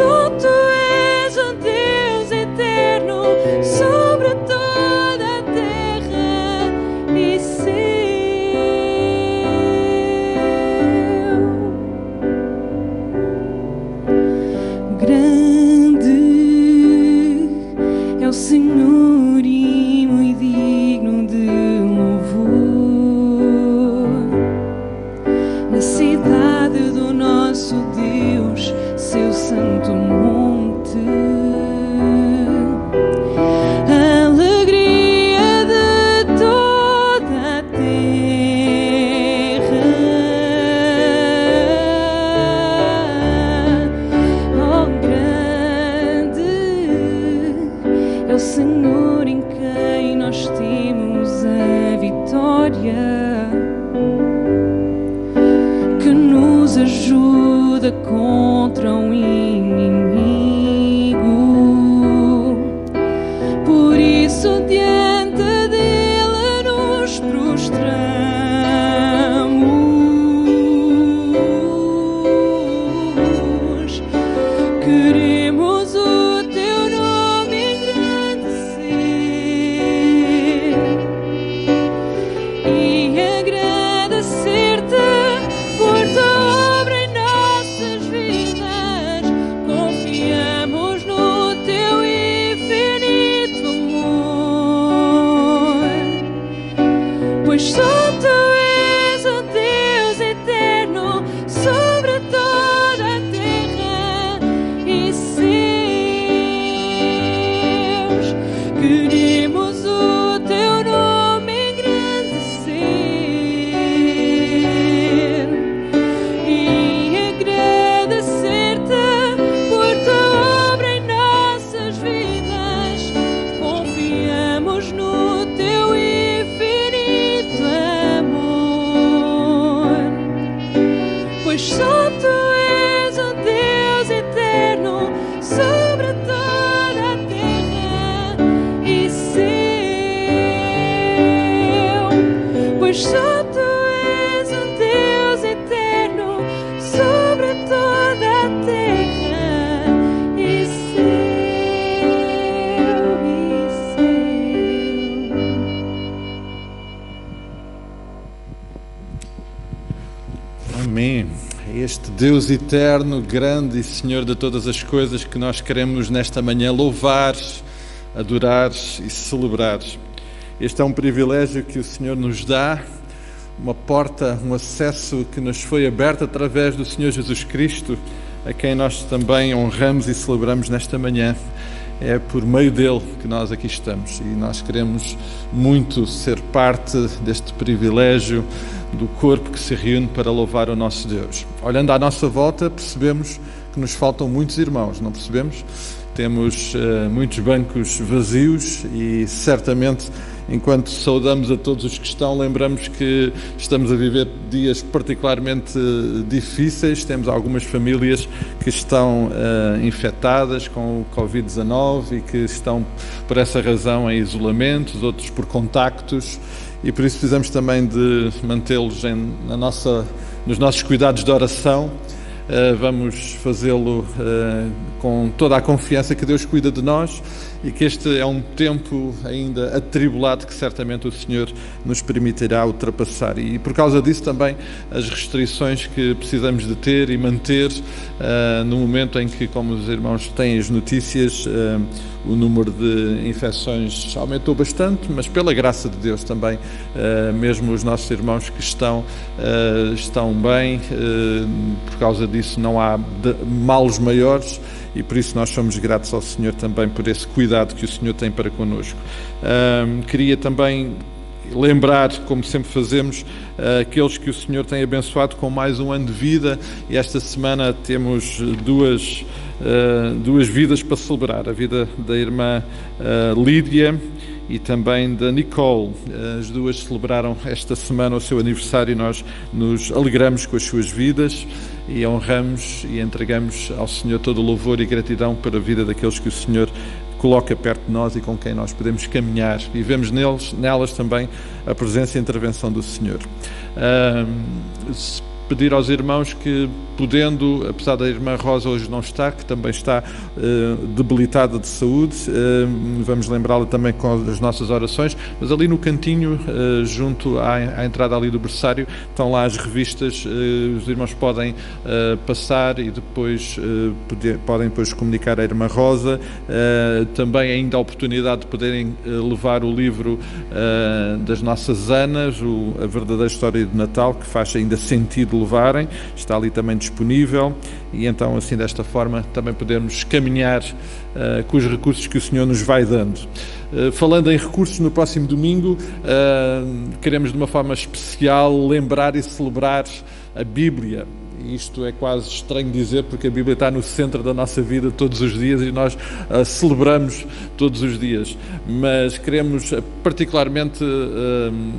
só Tu és o Deus eterno sobre toda a terra e céu. Grande é o Senhor e muito digno de louvor na cidade do nosso Deus, seu santo monte. Alegria de toda a terra. Oh, grande é o Senhor em quem nós temos a vitória, que nos ajuda contra o inimigo. Por isso diante dele nos prostramos. Queremos o Teu nome engrandecer e agradecer-te por Tua obra em nossas vidas. Confiamos no Teu infinito amor, pois só Tu és o Deus eterno sobre toda a terra e céus. Queremos o Teu nome engrandecer e agradecer-te por Tua obra em nossas vidas. Confiamos no Teu infinito amor, pois só Tu és o Deus eterno sobre toda a terra e céu. Pois só Tu és o Deus eterno sobre toda a terra e céu, Amém. É este Deus eterno, grande e Senhor de todas as coisas que nós queremos nesta manhã louvar, adorar e celebrar. Este é um privilégio que o Senhor nos dá, uma porta, um acesso que nos foi aberto através do Senhor Jesus Cristo, a quem nós também honramos e celebramos nesta manhã. É por meio dele que nós aqui estamos e nós queremos muito ser parte deste privilégio do corpo que se reúne para louvar o nosso Deus. Olhando à nossa volta, percebemos que nos faltam muitos irmãos, não percebemos? Temos muitos bancos vazios e certamente, enquanto saudamos a todos os que estão, lembramos que estamos a viver dias particularmente difíceis. Temos algumas famílias que estão infectadas com o Covid-19 e que estão, por essa razão, em isolamentos, outros por contactos, e por isso precisamos também de mantê-los nos nossos cuidados de oração. Vamos fazê-lo com toda a confiança que Deus cuida de nós e que este é um tempo ainda atribulado que certamente o Senhor nos permitirá ultrapassar. E por causa disso também as restrições que precisamos de ter e manter no momento em que, como os irmãos têm as notícias, o número de infecções aumentou bastante, mas pela graça de Deus também, mesmo os nossos irmãos que estão bem, por causa disso não há males maiores, e por isso nós somos gratos ao Senhor também por esse cuidado que o Senhor tem para connosco. Queria também lembrar, como sempre fazemos, aqueles que o Senhor tem abençoado com mais um ano de vida, e esta semana temos duas vidas para celebrar, a vida da irmã Lídia e também da Nicole. As duas celebraram esta semana o seu aniversário e nós nos alegramos com as suas vidas e honramos e entregamos ao Senhor todo o louvor e gratidão para a vida daqueles que o Senhor coloca perto de nós e com quem nós podemos caminhar, e vemos nelas também a presença e a intervenção do Senhor. pedir aos irmãos que, podendo, apesar da irmã Rosa hoje não estar, que também está debilitada de saúde, vamos lembrá-la também com as nossas orações, mas ali no cantinho, junto à entrada ali do berçário, estão lá as revistas, os irmãos podem passar e depois podem depois comunicar à irmã Rosa. Também ainda a oportunidade de poderem levar o livro das nossas Anas, a verdadeira história de Natal, que faz ainda sentido levarem, está ali também disponível, e então assim desta forma também podemos caminhar com os recursos que o Senhor nos vai dando. Falando em recursos, no próximo domingo queremos de uma forma especial lembrar e celebrar a Bíblia. Isto é quase estranho dizer, porque a Bíblia está no centro da nossa vida todos os dias e nós a celebramos todos os dias. Mas queremos particularmente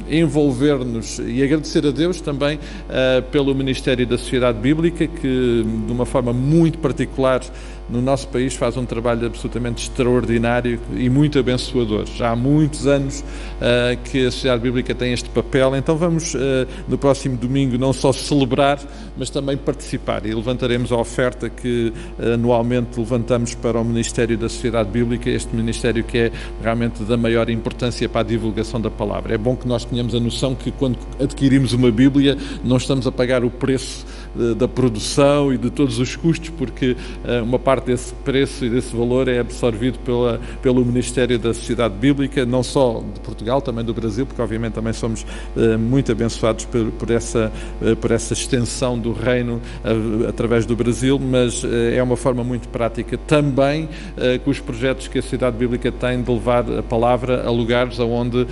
envolver-nos e agradecer a Deus também pelo Ministério da Sociedade Bíblica, que de uma forma muito particular no nosso país faz um trabalho absolutamente extraordinário e muito abençoador. Já há muitos anos que a Sociedade Bíblica tem este papel, então vamos no próximo domingo não só celebrar, mas também participar, e levantaremos a oferta que anualmente levantamos para o Ministério da Sociedade Bíblica, este ministério que é realmente da maior importância para a divulgação da palavra. É bom que nós tenhamos a noção que quando adquirimos uma Bíblia não estamos a pagar o preço da produção e de todos os custos, porque uma parte desse preço e desse valor é absorvido pelo Ministério da Sociedade Bíblica, não só de Portugal, também do Brasil, porque obviamente também somos muito abençoados por essa extensão do reino através do Brasil, mas é uma forma muito prática também com os projetos que a Sociedade Bíblica tem de levar a palavra a lugares onde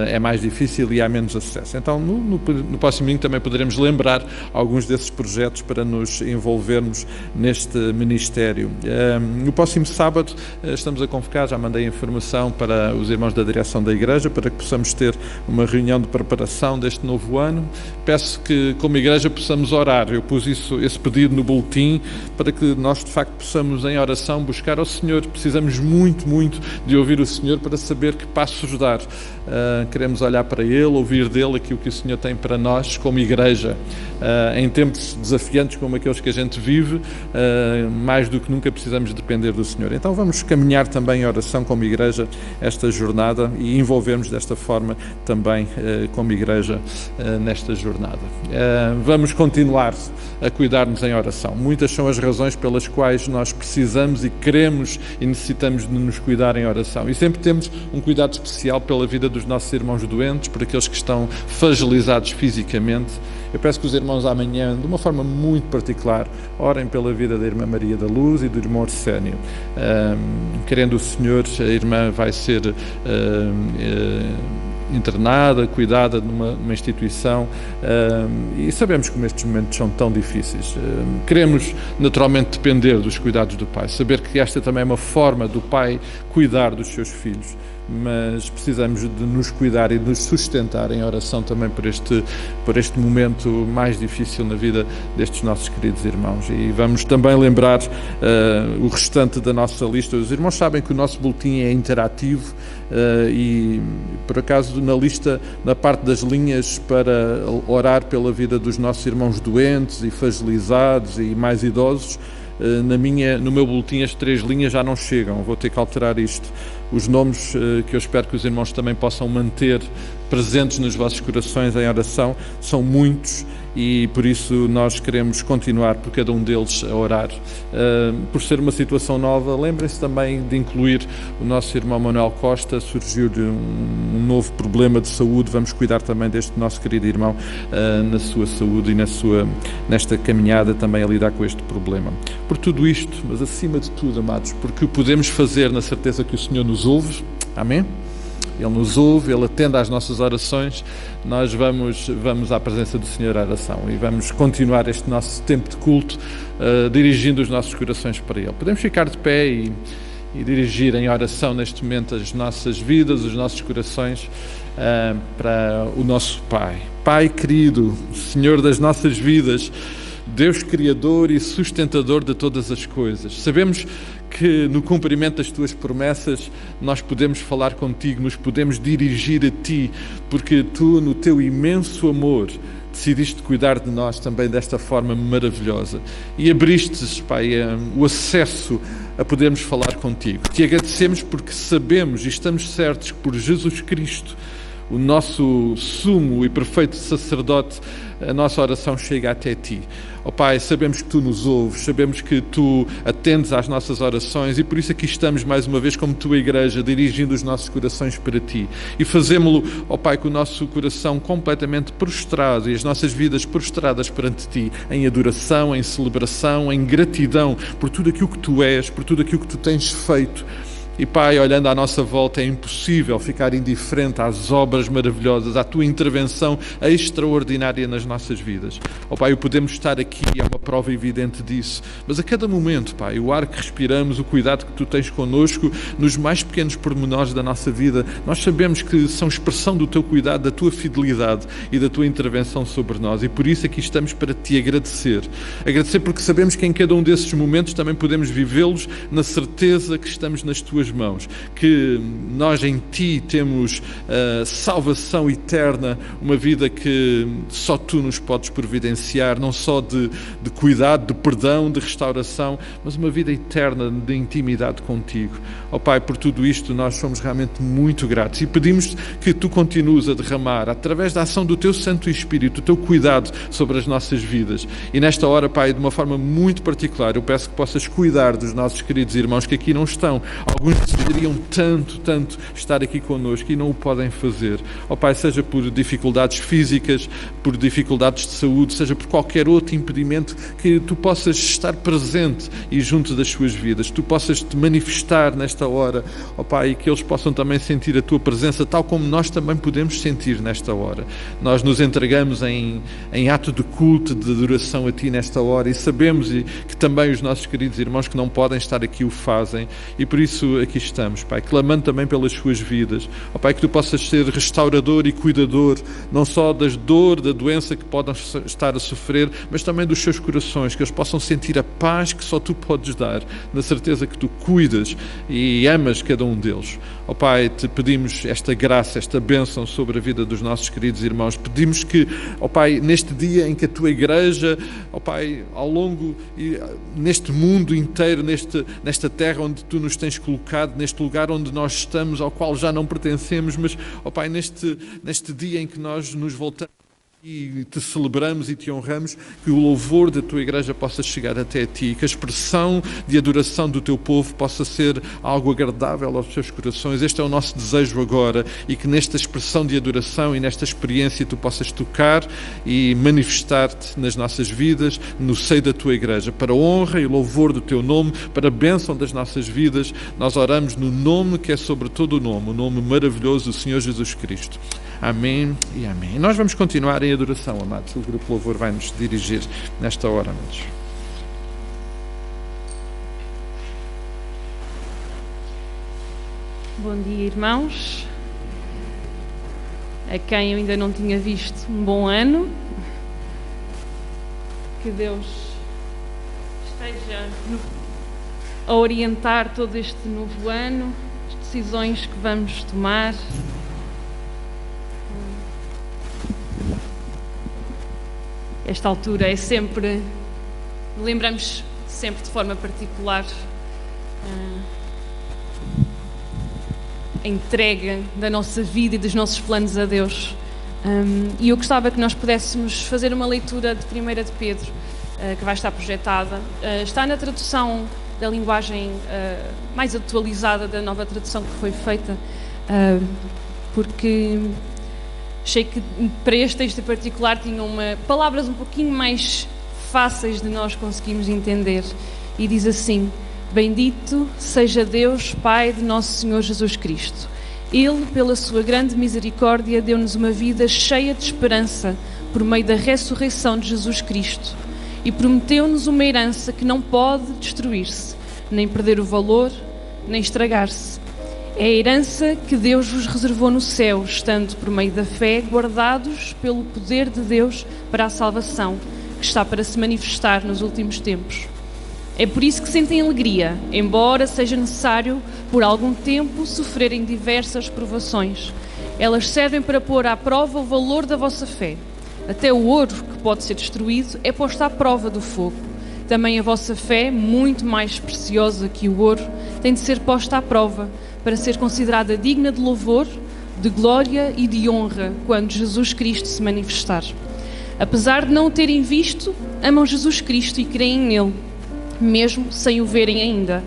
é mais difícil e há menos acesso. Então no próximo domingo também poderemos lembrar alguns desses projetos para nos envolvermos neste ministério. No próximo sábado estamos a convocar, já mandei a informação para os irmãos da direção da igreja, para que possamos ter uma reunião de preparação deste novo ano. Peço que como igreja possamos orar. Eu pus esse pedido no boletim para que nós de facto possamos em oração buscar ao Senhor. Precisamos muito, muito de ouvir o Senhor para saber que passos dar. Queremos olhar para Ele, ouvir dEle aquilo que o Senhor tem para nós como igreja. Em tempos desafiantes como aqueles que a gente vive, mais do que nunca precisamos depender do Senhor. Então vamos caminhar também em oração como igreja esta jornada e envolvermos desta forma também como igreja nesta jornada. Vamos continuar a cuidar-nos em oração. Muitas são as razões pelas quais nós precisamos e queremos e necessitamos de nos cuidar em oração. E sempre temos um cuidado especial pela vida dos nossos irmãos doentes, por aqueles que estão fragilizados fisicamente. Eu peço que os irmãos amanhã, de uma forma muito particular, orem pela vida da irmã Maria da Luz e do irmão Arsénio. Querendo o Senhor, a irmã vai ser internada, cuidada numa instituição, e sabemos como estes momentos são tão difíceis. Queremos naturalmente depender dos cuidados do Pai, saber que esta também é uma forma do Pai cuidar dos seus filhos, mas precisamos de nos cuidar e de nos sustentar em oração também por este momento mais difícil na vida destes nossos queridos irmãos. E vamos também lembrar o restante da nossa lista. Os irmãos sabem que o nosso boletim é interativo, e por acaso na lista, na parte das linhas para orar pela vida dos nossos irmãos doentes e fragilizados e mais idosos, no meu boletim as 3 linhas já não chegam, vou ter que alterar isto. Os nomes que eu espero que os irmãos também possam manter presentes nos vossos corações em oração são muitos, e por isso nós queremos continuar por cada um deles a orar. Por ser uma situação nova, lembrem-se também de incluir o nosso irmão Manuel Costa. Surgiu-lhe um novo problema de saúde, vamos cuidar também deste nosso querido irmão na sua saúde e nesta caminhada também a lidar com este problema. Por tudo isto, mas acima de tudo, amados, porque o podemos fazer na certeza que o Senhor nos ouve, amém? Ele nos ouve, Ele atende às nossas orações. Nós vamos à presença do Senhor à oração e vamos continuar este nosso tempo de culto dirigindo os nossos corações para Ele. Podemos ficar de pé e dirigir em oração neste momento as nossas vidas, os nossos corações para o nosso Pai. Pai querido, Senhor das nossas vidas, Deus Criador e sustentador de todas as coisas. Sabemos que no cumprimento das Tuas promessas nós podemos falar contigo, nos podemos dirigir a Ti, porque Tu, no Teu imenso amor, decidiste cuidar de nós também desta forma maravilhosa e abristes, Pai, o acesso a podermos falar contigo. Te agradecemos porque sabemos e estamos certos que por Jesus Cristo, o nosso sumo e perfeito sacerdote, a nossa oração chega até Ti. Ó Pai, sabemos que Tu nos ouves, sabemos que Tu atendes às nossas orações e por isso aqui estamos mais uma vez como Tua Igreja, dirigindo os nossos corações para Ti. E fazemo-lo, ó Pai, com o nosso coração completamente prostrado e as nossas vidas prostradas perante Ti, em adoração, em celebração, em gratidão por tudo aquilo que Tu és, por tudo aquilo que Tu tens feito. E Pai, olhando à nossa volta, é impossível ficar indiferente às obras maravilhosas, à Tua intervenção extraordinária nas nossas vidas. Ó Pai, o podemos estar aqui, é uma prova evidente disso, mas a cada momento, Pai, o ar que respiramos, o cuidado que Tu tens connosco, nos mais pequenos pormenores da nossa vida, nós sabemos que são expressão do Teu cuidado, da Tua fidelidade e da Tua intervenção sobre nós, e por isso aqui estamos para Te agradecer. Agradecer porque sabemos que em cada um desses momentos também podemos vivê-los na certeza que estamos nas Tuas mãos, que nós em Ti temos salvação eterna, uma vida que só Tu nos podes providenciar, não só de cuidado, de perdão, de restauração, mas uma vida eterna de intimidade contigo. Ó Pai, por tudo isto nós somos realmente muito gratos e pedimos que Tu continues a derramar, através da ação do Teu Santo Espírito, o Teu cuidado sobre as nossas vidas. E nesta hora, Pai, de uma forma muito particular, eu peço que possas cuidar dos nossos queridos irmãos que aqui não estão. Alguns desejariam tanto estar aqui connosco e não o podem fazer. Ó Pai, seja por dificuldades físicas, por dificuldades de saúde, seja por qualquer outro impedimento, que Tu possas estar presente e junto das suas vidas. Tu possas Te manifestar nesta hora, ó Pai, e que eles possam também sentir a Tua presença, tal como nós também podemos sentir nesta hora. Nós nos entregamos em ato de culto, de adoração a Ti nesta hora e sabemos que também os nossos queridos irmãos que não podem estar aqui o fazem e por isso aqui estamos, Pai, clamando também pelas suas vidas. Ó Pai, que Tu possas ser restaurador e cuidador, não só das dor, da doença que podem estar a sofrer, mas também dos seus corações, que eles possam sentir a paz que só Tu podes dar, na certeza que Tu cuidas e amas cada um deles. Ó Pai, Te pedimos esta graça, esta bênção sobre a vida dos nossos queridos irmãos. Pedimos que, ó Pai, neste dia em que a Tua Igreja, ó Pai, ao longo e neste mundo inteiro, nesta terra onde Tu nos tens colocado, neste lugar onde nós estamos, ao qual já não pertencemos, mas, ó Pai, neste dia em que nós nos voltamos e Te celebramos e Te honramos, que o louvor da Tua Igreja possa chegar até Ti, que a expressão de adoração do Teu povo possa ser algo agradável aos seus corações. Este é o nosso desejo agora e que nesta expressão de adoração e nesta experiência Tu possas tocar e manifestar-te nas nossas vidas, no seio da Tua Igreja, para a honra e louvor do Teu nome, para a bênção das nossas vidas. Nós oramos no nome que é sobre todo o nome maravilhoso do Senhor Jesus Cristo. Amém e amém. E nós vamos continuar em adoração, amados. O Grupo Louvor vai nos dirigir nesta hora, amados. Bom dia, irmãos. A quem eu ainda não tinha visto, um bom ano. Que Deus esteja a orientar todo este novo ano, as decisões que vamos tomar. Esta altura é sempre, lembramos sempre de forma particular a entrega da nossa vida e dos nossos planos a Deus. E eu gostava que nós pudéssemos fazer uma leitura de 1 de Pedro, que vai estar projetada. Está na tradução da linguagem mais atualizada da nova tradução que foi feita, porque achei que para este texto em particular tinham palavras um pouquinho mais fáceis de nós conseguirmos entender. E diz assim: Bendito seja Deus, Pai de nosso Senhor Jesus Cristo. Ele, pela sua grande misericórdia, deu-nos uma vida cheia de esperança por meio da ressurreição de Jesus Cristo e prometeu-nos uma herança que não pode destruir-se, nem perder o valor, nem estragar-se. É a herança que Deus vos reservou no céu, estando por meio da fé guardados pelo poder de Deus para a salvação, que está para se manifestar nos últimos tempos. É por isso que sentem alegria, embora seja necessário, por algum tempo, sofrerem diversas provações. Elas servem para pôr à prova o valor da vossa fé, até o ouro que pode ser destruído é posto à prova do fogo. Também a vossa fé, muito mais preciosa que o ouro, tem de ser posta à prova, para ser considerada digna de louvor, de glória e de honra quando Jesus Cristo se manifestar. Apesar de não o terem visto, amam Jesus Cristo e creem nele, mesmo sem o verem ainda.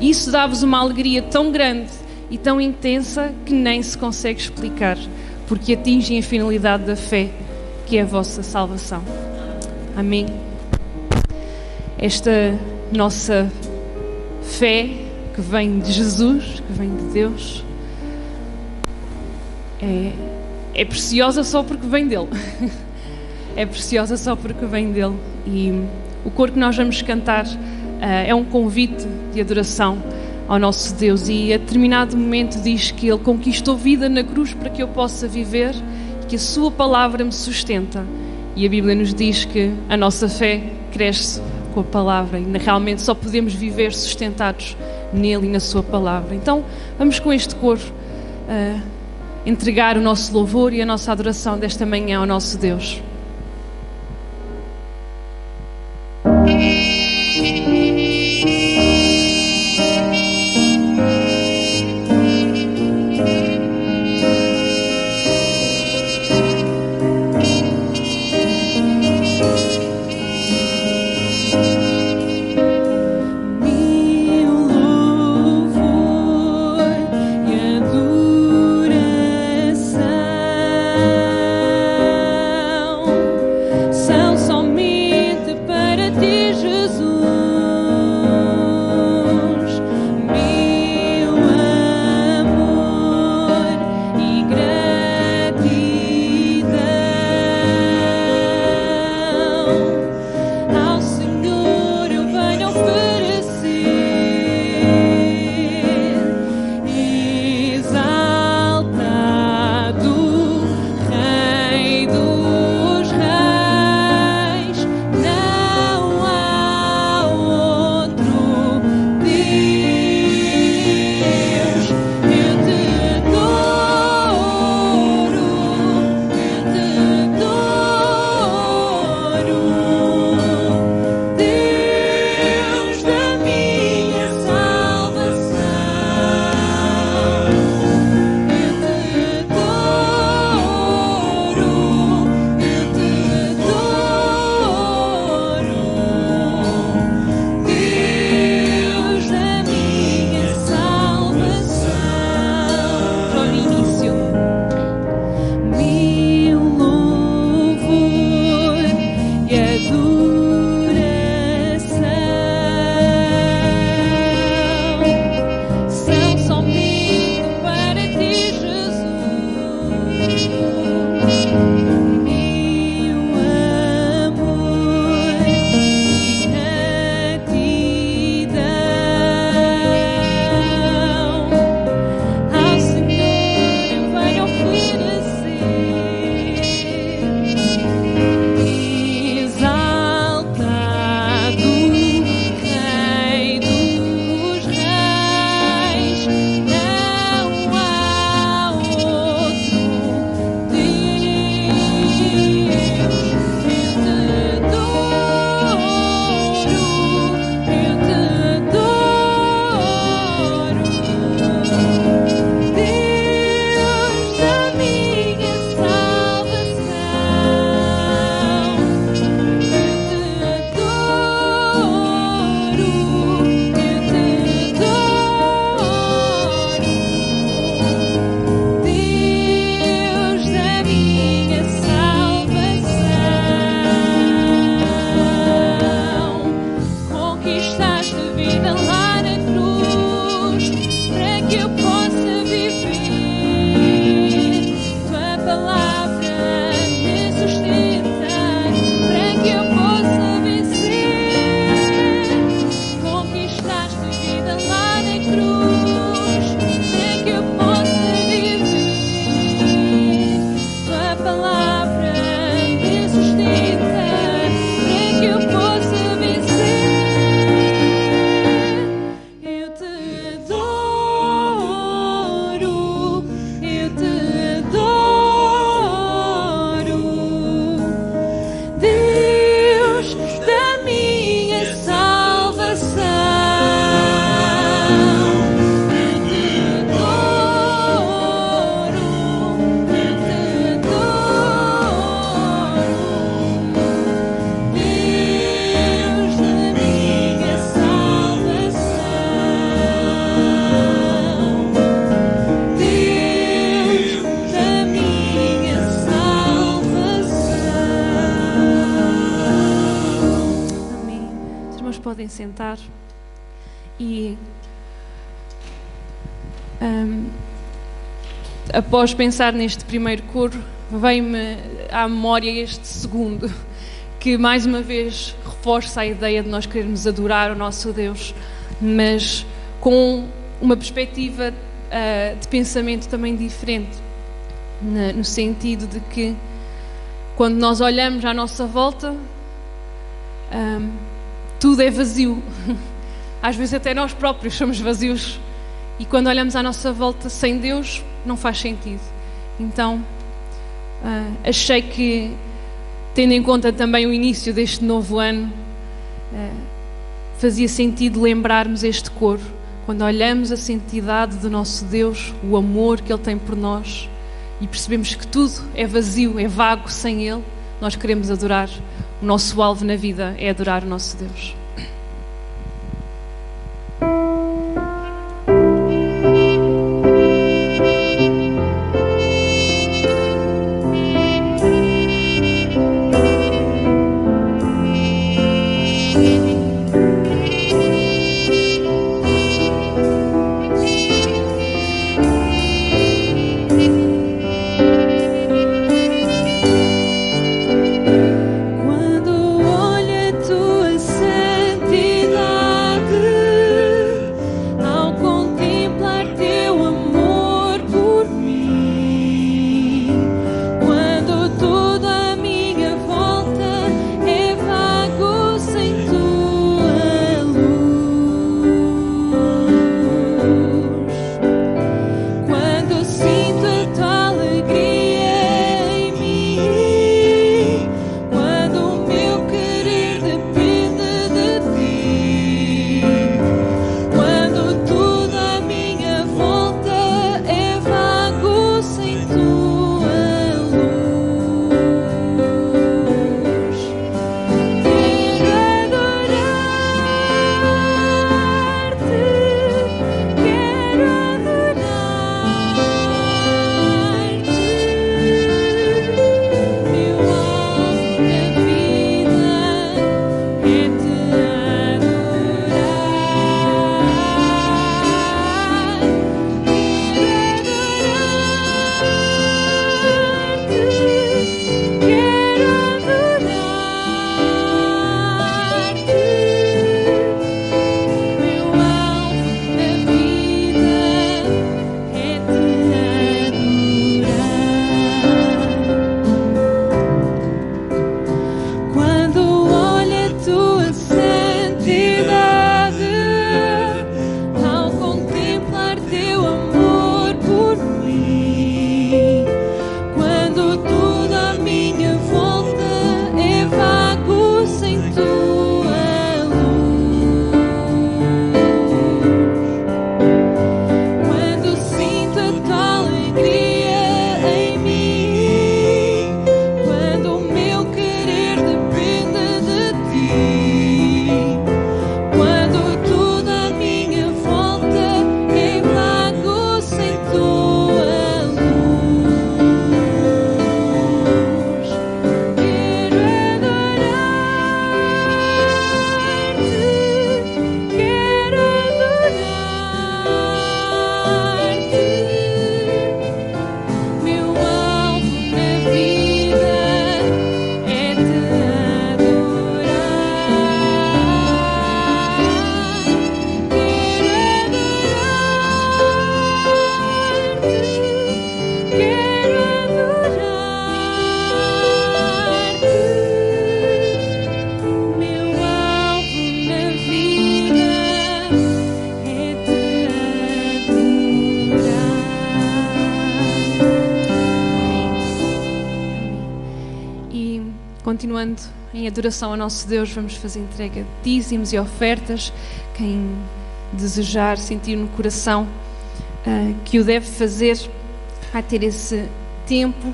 Isso dá-vos uma alegria tão grande e tão intensa que nem se consegue explicar, porque atingem a finalidade da fé, que é a vossa salvação. Amém. Esta nossa fé que vem de Jesus, que vem de Deus, é preciosa só porque vem dele. É preciosa só porque vem dele. E o coro que nós vamos cantar é um convite de adoração ao nosso Deus, e a determinado momento diz que Ele conquistou vida na cruz para que eu possa viver e que a Sua palavra me sustenta. E a Bíblia nos diz que a nossa fé cresce com a palavra e realmente só podemos viver sustentados nele e na Sua palavra. Então vamos com este coro entregar o nosso louvor e a nossa adoração desta manhã ao nosso Deus. Adoração. podem sentar. E após pensar neste primeiro coro, veio-me à memória este segundo, que mais uma vez reforça a ideia de nós querermos adorar o nosso Deus, mas com uma perspectiva de pensamento também diferente, no sentido de que quando nós olhamos à nossa volta, tudo é vazio. Às vezes até nós próprios somos vazios, e quando olhamos à nossa volta sem Deus, não faz sentido. Então, achei que, tendo em conta também o início deste novo ano, fazia sentido lembrarmos este coro. Quando olhamos a santidade do nosso Deus, o amor que Ele tem por nós, e percebemos que tudo é vazio, é vago sem Ele, nós queremos adorar. O nosso alvo na vida é adorar o nosso Deus. Continuando em adoração ao nosso Deus, vamos fazer entrega de dízimos e ofertas. Quem desejar, sentir no coração que o deve fazer, vai ter esse tempo.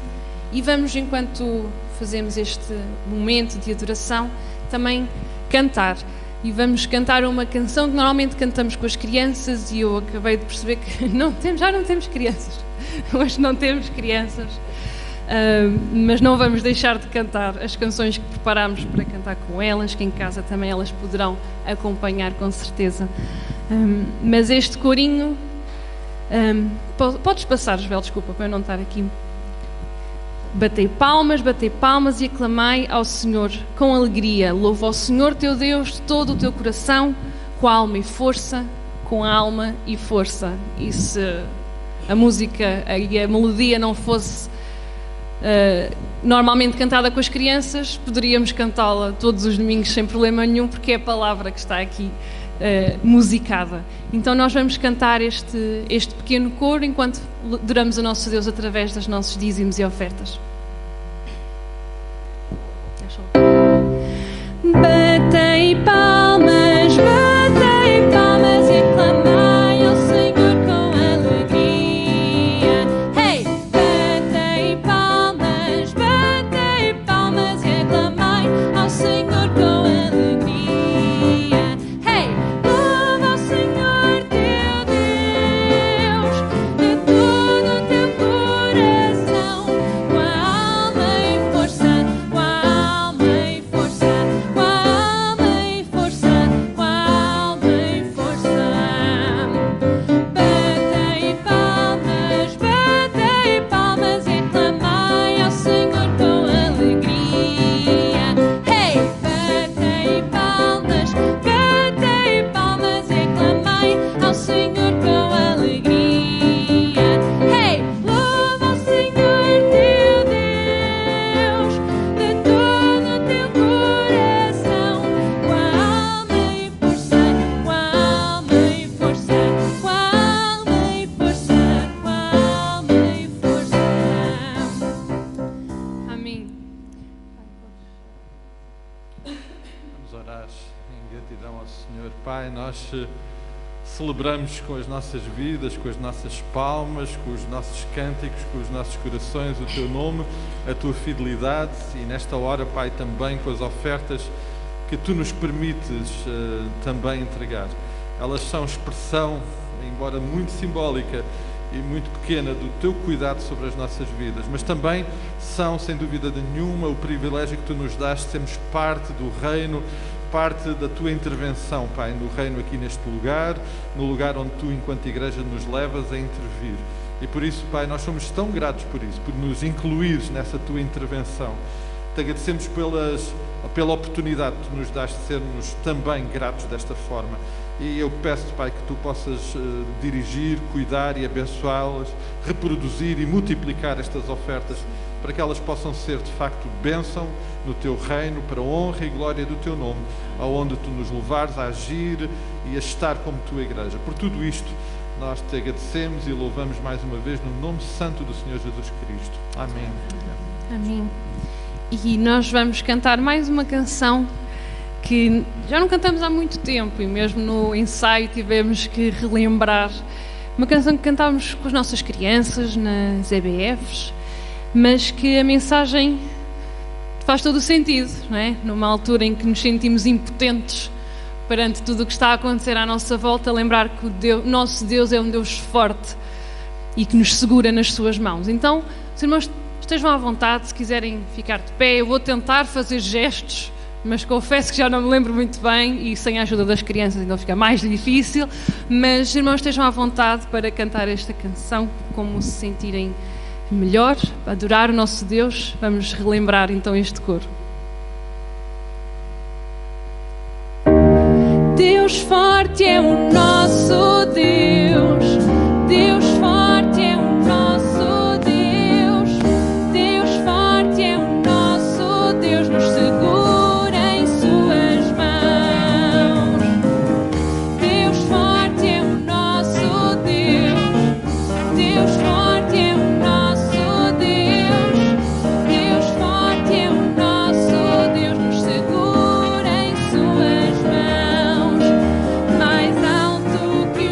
E vamos, enquanto fazemos este momento de adoração, também cantar. E vamos cantar uma canção que normalmente cantamos com as crianças, e eu acabei de perceber que já não temos crianças. Hoje não temos crianças. mas não vamos deixar de cantar as canções que preparámos para cantar com elas, que em casa também elas poderão acompanhar com certeza. Mas este corinho, podes passar, Joel, desculpa, para eu não estar aqui. Batei palmas e aclamai ao Senhor com alegria. Louva ao Senhor teu Deus de todo o teu coração, com a alma e força, com a alma e força. E se a música e a melodia não fosse normalmente cantada com as crianças, poderíamos cantá-la todos os domingos sem problema nenhum, porque é a palavra que está aqui musicada. Então nós vamos cantar este pequeno coro enquanto adoramos o nosso Deus através dos nossos dízimos e ofertas. Batei palmas e aclamai ao Senhor com alegria. Hey! Batei palmas e aclamai ao Senhor com alegria. Hey! Louva ao Senhor teu Deus de todo o teu coração, com a alma e força, com a alma e força, com a alma e força, com a alma e força. Batei palmas e aclamai ao Senhor com alegria. Hey! Batei palmas e aclamai ao Senhor com alegria. Hey! Louva ao Senhor teu Deus de todo o teu coração, com a alma e força, com a alma e força, com a alma e força, com a alma e força. Amém. Vamos orar em gratidão ao Senhor. Pai, nós celebramos com as nossas vidas, com as nossas palmas, com os nossos cânticos, com os nossos corações o Teu nome, a Tua fidelidade e nesta hora, Pai, também com as ofertas que Tu nos permites também entregar. Elas são expressão, embora muito simbólica e muito pequena, do Teu cuidado sobre as nossas vidas, mas também são, sem dúvida nenhuma, o privilégio que Tu nos dás de sermos parte do reino, parte da Tua intervenção, Pai, no reino aqui neste lugar, no lugar onde Tu, enquanto Igreja, nos levas a intervir. E por isso, Pai, nós somos tão gratos por isso, por nos incluires nessa Tua intervenção. Te agradecemos pela oportunidade que Tu nos dás de sermos também gratos desta forma. E eu peço-te, Pai, que Tu possas dirigir, cuidar e abençoá-las, reproduzir e multiplicar estas ofertas, para que elas possam ser, de facto, bênção no Teu reino, para a honra e glória do Teu nome, aonde Tu nos levares a agir e a estar como Tua Igreja. Por tudo isto, nós Te agradecemos e louvamos mais uma vez no nome santo do Senhor Jesus Cristo. Amém. Amém. E nós vamos cantar mais uma canção que já não cantamos há muito tempo, e mesmo no ensaio tivemos que relembrar. Uma canção que cantávamos com as nossas crianças nas EBFs, mas que a mensagem faz todo o sentido, não é? Numa altura em que nos sentimos impotentes perante tudo o que está a acontecer à nossa volta, lembrar que nosso Deus é um Deus forte e que nos segura nas suas mãos. Então, os irmãos, estejam à vontade, se quiserem ficar de pé. Eu vou tentar fazer gestos, mas confesso que já não me lembro muito bem, e sem a ajuda das crianças então fica mais difícil. Mas, irmãos, estejam à vontade para cantar esta canção, como se sentirem melhor, para adorar o nosso Deus. Vamos relembrar então este coro. Deus forte é o nosso Deus, Deus forte é o nosso Deus, Deus forte é o nosso Deus, nos segura em suas mãos. Deus forte é o nosso Deus, Deus forte é o nosso Deus, Deus forte é o nosso Deus, nos segura em suas mãos. Mais alto que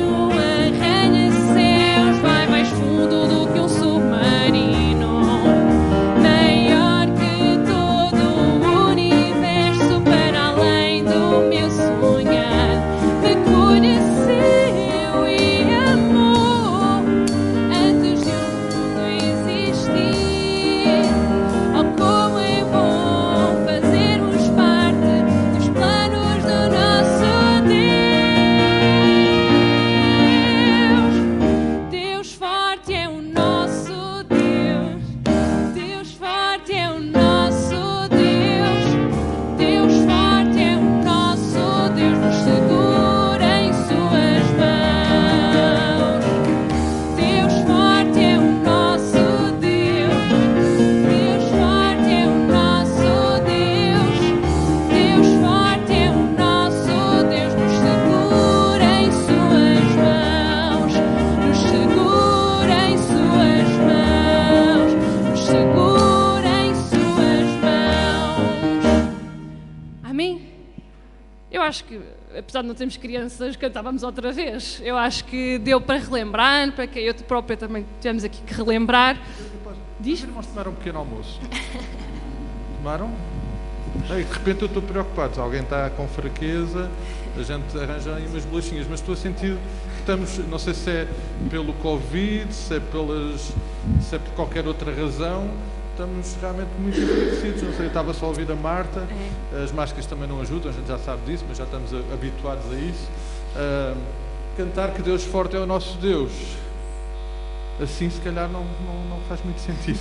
acho que, apesar de não termos crianças, cantávamos outra vez. Eu acho que deu para relembrar, para que eu própria também tivemos aqui que relembrar. Diz? Os irmãos tomaram um pequeno almoço. Tomaram? Ei, de repente eu estou preocupado. Alguém está com fraqueza, a gente arranja aí umas bolachinhas, mas estou a sentir que estamos, não sei se é pelo Covid, se é por qualquer outra razão, estamos realmente muito enfraquecidos. Não sei, eu estava só a ouvir a Marta, as máscaras também não ajudam, a gente já sabe disso, mas já estamos habituados a isso. Cantar que Deus forte é o nosso Deus, assim se calhar não faz muito sentido.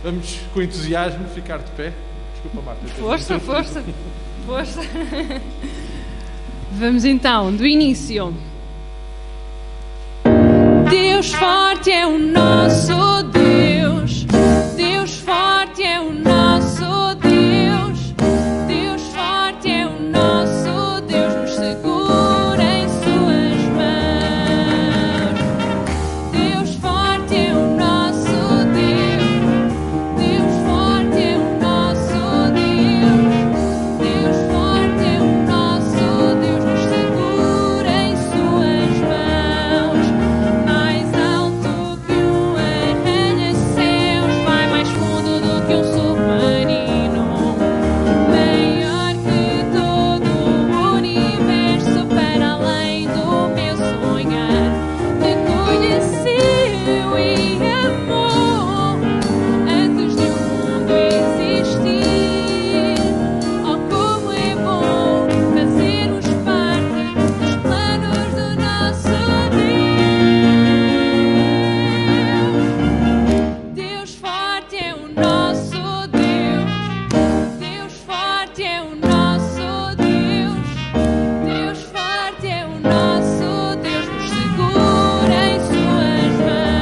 Vamos com entusiasmo ficar de pé. Desculpa, Marta. Força. Vamos então, do início. Deus forte é o nosso Deus. Deus forte é o nosso Deus. Deus forte é o nosso Deus. Nos segura em suas mãos. Deus forte é o nosso Deus. Deus forte é o nosso Deus. Deus forte é o nosso Deus. Nos segura em suas mãos. Mais alto que um arranha-céus, vai mais fundo do que um submarino, maior que todo o universo, para além do meu sonhar. Te conheceu e amou antes de o mundo existir. Oh, como é bom fazermos parte dos planos do nosso Deus. Deus forte é o nosso Deus. Deus forte é o nosso Deus. Deus forte é o nosso Deus. Nos segura em suas mãos.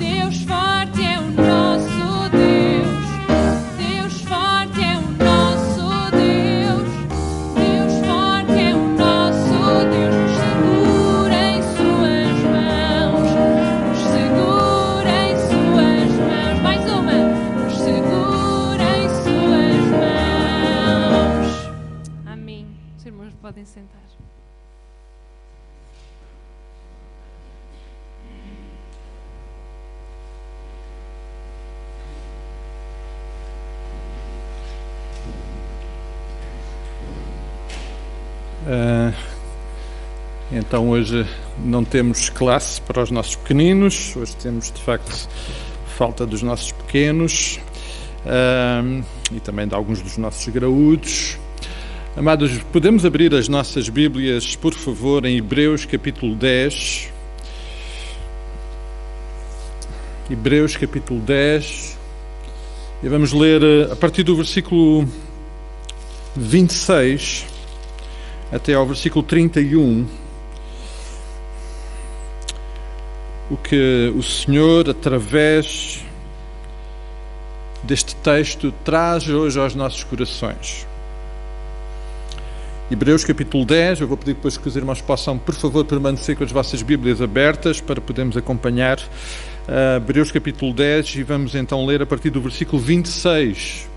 Deus forte é o nosso Deus. Deus forte é o nosso Deus. Deus forte é o nosso Deus. Nos segura em suas mãos. Nos segura em suas mãos. Mais uma. Nos segura em suas mãos. Amém. Os irmãos podem sentar. Então hoje não temos classe para os nossos pequeninos, hoje temos de facto falta dos nossos pequenos e também de alguns dos nossos graúdos. Amados, podemos abrir as nossas Bíblias, por favor, em Hebreus capítulo 10. Hebreus capítulo 10. E vamos ler a partir do versículo 26 até ao versículo 31. O que o Senhor, através deste texto, traz hoje aos nossos corações. Hebreus capítulo 10, eu vou pedir depois que os irmãos possam, por favor, permanecer com as vossas Bíblias abertas para podermos acompanhar. Hebreus capítulo 10, e vamos então ler a partir do versículo 26.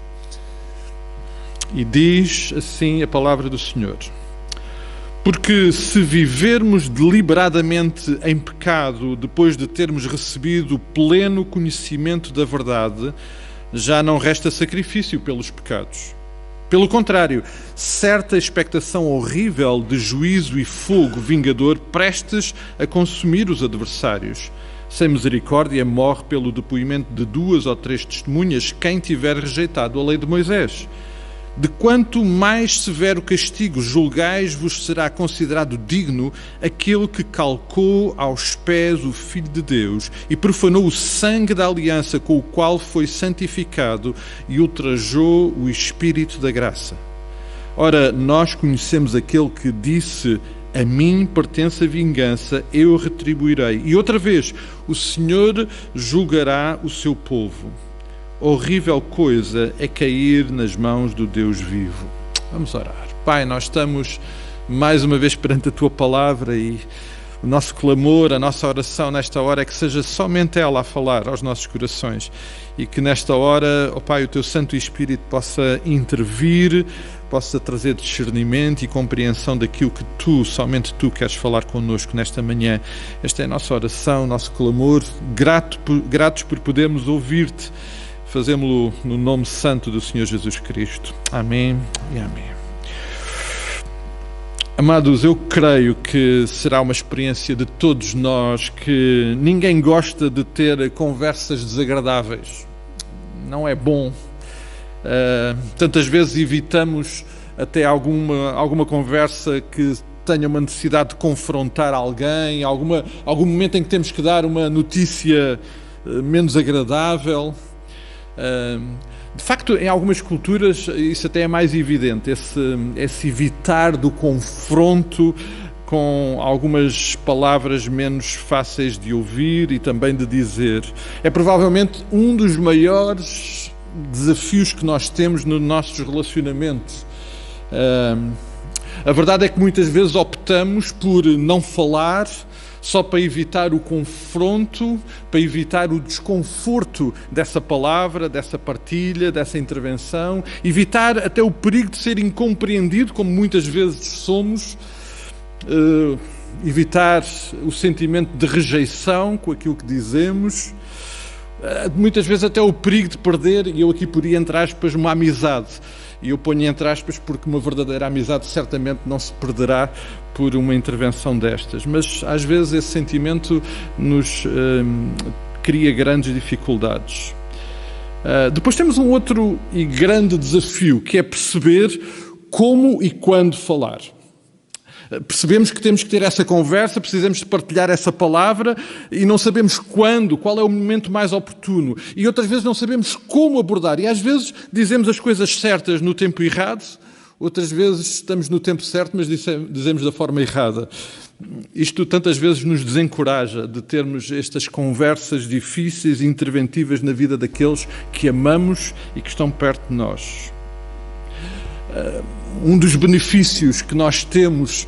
E diz assim a palavra do Senhor: porque se vivermos deliberadamente em pecado, depois de termos recebido o pleno conhecimento da verdade, já não resta sacrifício pelos pecados. Pelo contrário, certa expectação horrível de juízo e fogo vingador prestes a consumir os adversários. Sem misericórdia morre pelo depoimento de 2 ou 3 testemunhas quem tiver rejeitado a lei de Moisés. De quanto mais severo castigo julgais-vos será considerado digno aquele que calcou aos pés o Filho de Deus e profanou o sangue da aliança com o qual foi santificado e ultrajou o Espírito da graça. Ora, nós conhecemos aquele que disse: a mim pertence a vingança, eu retribuirei. E outra vez, o Senhor julgará o seu povo. Horrível coisa é cair nas mãos do Deus vivo. Vamos orar. Pai, nós estamos mais uma vez perante a Tua Palavra e o nosso clamor, a nossa oração nesta hora é que seja somente ela a falar aos nossos corações e que nesta hora, ó Pai, o Teu Santo Espírito possa intervir, possa trazer discernimento e compreensão daquilo que somente Tu queres falar connosco nesta manhã. Esta é a nossa oração, nosso clamor, gratos por podermos ouvir-Te. Fazemos-lo no nome santo do Senhor Jesus Cristo. Amém e amém. Amados, eu creio que será uma experiência de todos nós, que ninguém gosta de ter conversas desagradáveis. Não é bom. Tantas vezes evitamos até alguma conversa que tenha uma necessidade de confrontar alguém, algum momento em que temos que dar uma notícia menos agradável. De facto, em algumas culturas isso até é mais evidente, esse evitar do confronto com algumas palavras menos fáceis de ouvir e também de dizer. É provavelmente um dos maiores desafios que nós temos nos nossos relacionamentos. A verdade é que muitas vezes optamos por não falar só para evitar o confronto, para evitar o desconforto dessa palavra, dessa partilha, dessa intervenção, evitar até o perigo de ser incompreendido, como muitas vezes somos, evitar o sentimento de rejeição com aquilo que dizemos, muitas vezes até o perigo de perder, e eu aqui poria entre aspas, uma amizade. E eu ponho entre aspas porque uma verdadeira amizade certamente não se perderá por uma intervenção destas. Mas às vezes esse sentimento nos cria grandes dificuldades. Depois temos um outro e grande desafio, que é perceber como e quando falar. Percebemos que temos que ter essa conversa, precisamos de partilhar essa palavra e não sabemos quando, qual é o momento mais oportuno. E outras vezes não sabemos como abordar. E às vezes dizemos as coisas certas no tempo errado, outras vezes estamos no tempo certo, mas dizemos da forma errada. Isto tantas vezes nos desencoraja de termos estas conversas difíceis e interventivas na vida daqueles que amamos e que estão perto de nós. Um dos benefícios que nós temos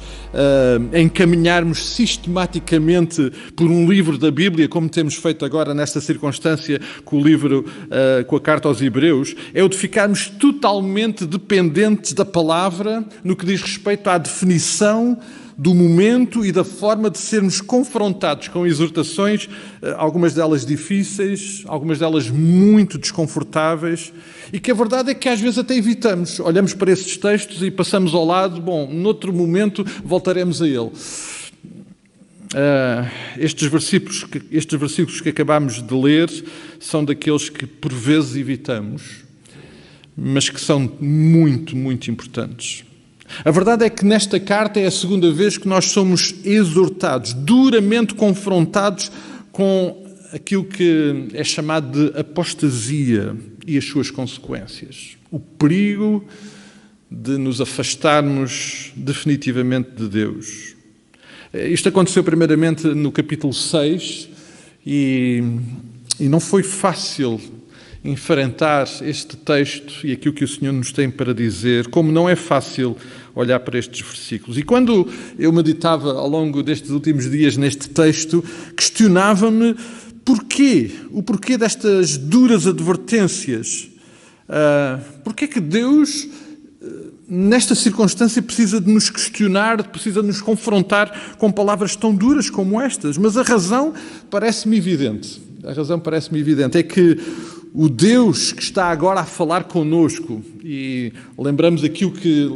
em caminharmos sistematicamente por um livro da Bíblia, como temos feito agora nesta circunstância com o livro, com a Carta aos Hebreus, é o de ficarmos totalmente dependentes da palavra no que diz respeito à definição do momento e da forma de sermos confrontados com exortações, algumas delas difíceis, algumas delas muito desconfortáveis, e que a verdade é que às vezes até evitamos. Olhamos para esses textos e passamos ao lado, noutro momento voltaremos a ele. Estes versículos que acabamos de ler são daqueles que por vezes evitamos, mas que são muito, muito importantes. A verdade é que nesta carta é a segunda vez que nós somos exortados, duramente confrontados com aquilo que é chamado de apostasia e as suas consequências. O perigo de nos afastarmos definitivamente de Deus. Isto aconteceu primeiramente no capítulo 6 e não foi fácil enfrentar este texto e aquilo que o Senhor nos tem para dizer, como não é fácil olhar para estes versículos. E quando eu meditava ao longo destes últimos dias neste texto, questionava-me o porquê destas duras advertências. Porquê que Deus, nesta circunstância, precisa de nos questionar, precisa de nos confrontar com palavras tão duras como estas? Mas a razão parece-me evidente. É que o Deus que está agora a falar connosco, e lembramos aquilo que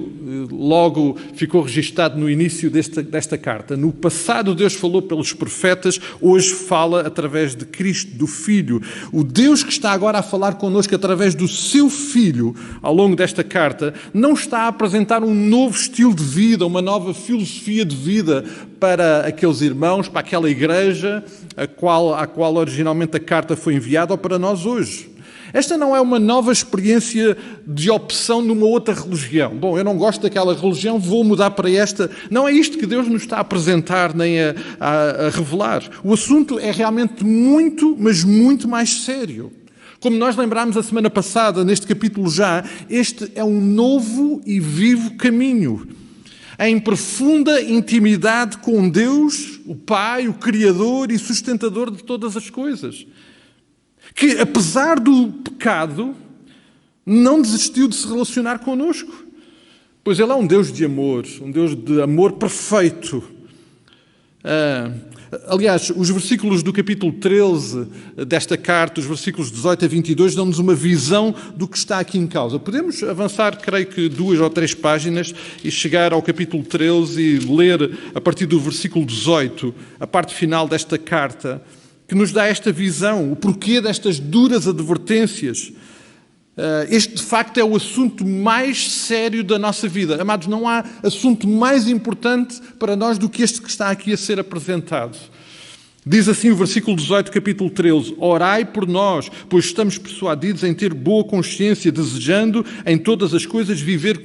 logo ficou registado no início desta carta. No passado Deus falou pelos profetas, hoje fala através de Cristo, do Filho. O Deus que está agora a falar connosco através do seu Filho, ao longo desta carta, não está a apresentar um novo estilo de vida, uma nova filosofia de vida para aqueles irmãos, para aquela igreja à qual originalmente a carta foi enviada, ou para nós hoje. Esta não é uma nova experiência de opção numa outra religião. Eu não gosto daquela religião, vou mudar para esta. Não é isto que Deus nos está a apresentar nem a revelar. O assunto é realmente muito, mas muito mais sério. Como nós lembrámos a semana passada, neste capítulo já, este é um novo e vivo caminho. em profunda intimidade com Deus, o Pai, o Criador e sustentador de todas as coisas. Que, apesar do pecado, não desistiu de se relacionar connosco. Pois Ele é um Deus de amor perfeito. Aliás, os versículos do capítulo 13 desta carta, os versículos 18 a 22, dão-nos uma visão do que está aqui em causa. Podemos avançar, creio que 2 ou 3 páginas e chegar ao capítulo 13 e ler a partir do versículo 18, a parte final desta carta, que nos dá esta visão, o porquê destas duras advertências. Este, de facto, é o assunto mais sério da nossa vida. Amados, não há assunto mais importante para nós do que este que está aqui a ser apresentado. Diz assim o versículo 18, capítulo 13: Orai por nós, pois estamos persuadidos em ter boa consciência, desejando em todas as coisas viver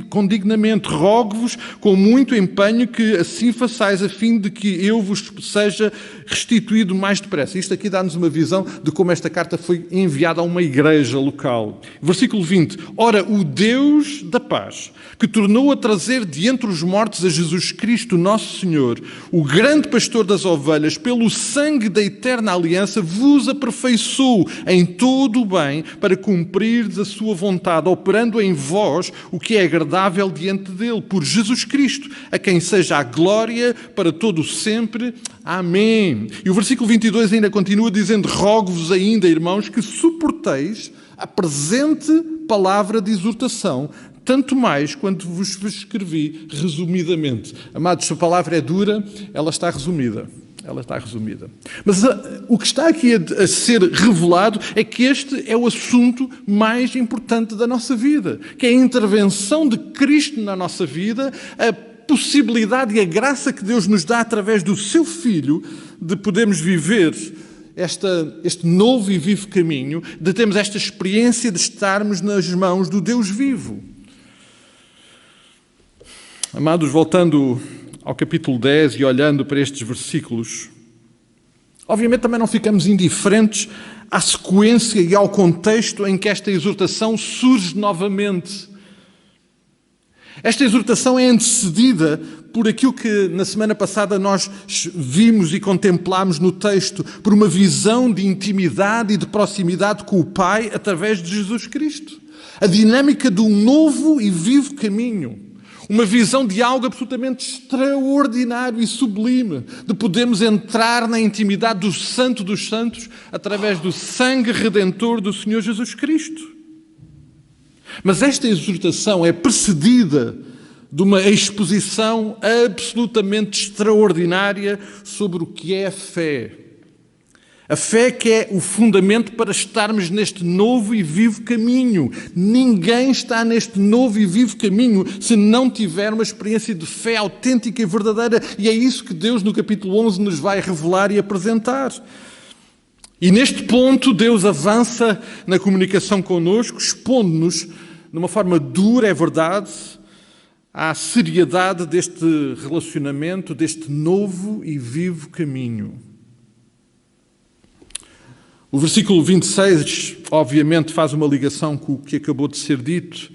condignamente. Rogo-vos com muito empenho que assim façais, a fim de que eu vos seja restituído mais depressa. Isto aqui dá-nos uma visão de como esta carta foi enviada a uma igreja local. Versículo 20: Ora, o Deus da paz, que tornou a trazer de entre os mortos a Jesus Cristo, nosso Senhor, o grande pastor das ovelhas, pelo sangue da eterna aliança, vos aperfeiçoou em todo o bem para cumprirdes a sua vontade, operando em vós o que é agradável diante dele, por Jesus Cristo, a quem seja a glória para todo o sempre. Amém. E o versículo 22 ainda continua dizendo: Rogo-vos ainda, irmãos, que suporteis a presente palavra de exortação, tanto mais quanto vos escrevi resumidamente. Amados, se a palavra é dura, ela está resumida. Mas o que está aqui a ser revelado é que este é o assunto mais importante da nossa vida, que é a intervenção de Cristo na nossa vida, a possibilidade e a graça que Deus nos dá através do seu Filho de podermos viver este novo e vivo caminho, de termos esta experiência de estarmos nas mãos do Deus vivo. Amados, voltando ao capítulo 10 e olhando para estes versículos, obviamente também não ficamos indiferentes à sequência e ao contexto em que esta exortação surge novamente. Esta exortação é antecedida por aquilo que na semana passada nós vimos e contemplámos no texto, por uma visão de intimidade e de proximidade com o Pai através de Jesus Cristo. A dinâmica de um novo e vivo caminho. Uma visão de algo absolutamente extraordinário e sublime, de podermos entrar na intimidade do Santo dos Santos através do sangue redentor do Senhor Jesus Cristo. Mas esta exortação é precedida de uma exposição absolutamente extraordinária sobre o que é a fé. A fé que é o fundamento para estarmos neste novo e vivo caminho. Ninguém está neste novo e vivo caminho se não tiver uma experiência de fé autêntica e verdadeira. E é isso que Deus, no capítulo 11, nos vai revelar e apresentar. E neste ponto, Deus avança na comunicação connosco, expondo-nos, de uma forma dura, é verdade, à seriedade deste relacionamento, deste novo e vivo caminho. O versículo 26, obviamente, faz uma ligação com o que acabou de ser dito,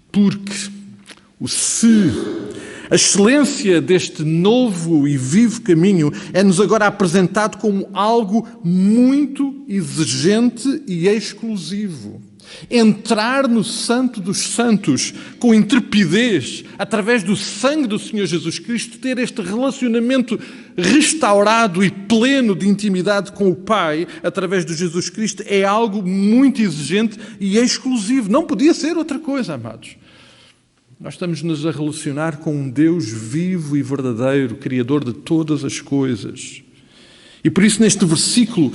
porque a excelência deste novo e vivo caminho é-nos agora apresentado como algo muito exigente e exclusivo. Entrar no Santo dos Santos com intrepidez, através do sangue do Senhor Jesus Cristo, ter este relacionamento restaurado e pleno de intimidade com o Pai, através de Jesus Cristo, é algo muito exigente e exclusivo. Não podia ser outra coisa, amados. Nós estamos-nos a relacionar com um Deus vivo e verdadeiro, Criador de todas as coisas. E por isso, neste versículo,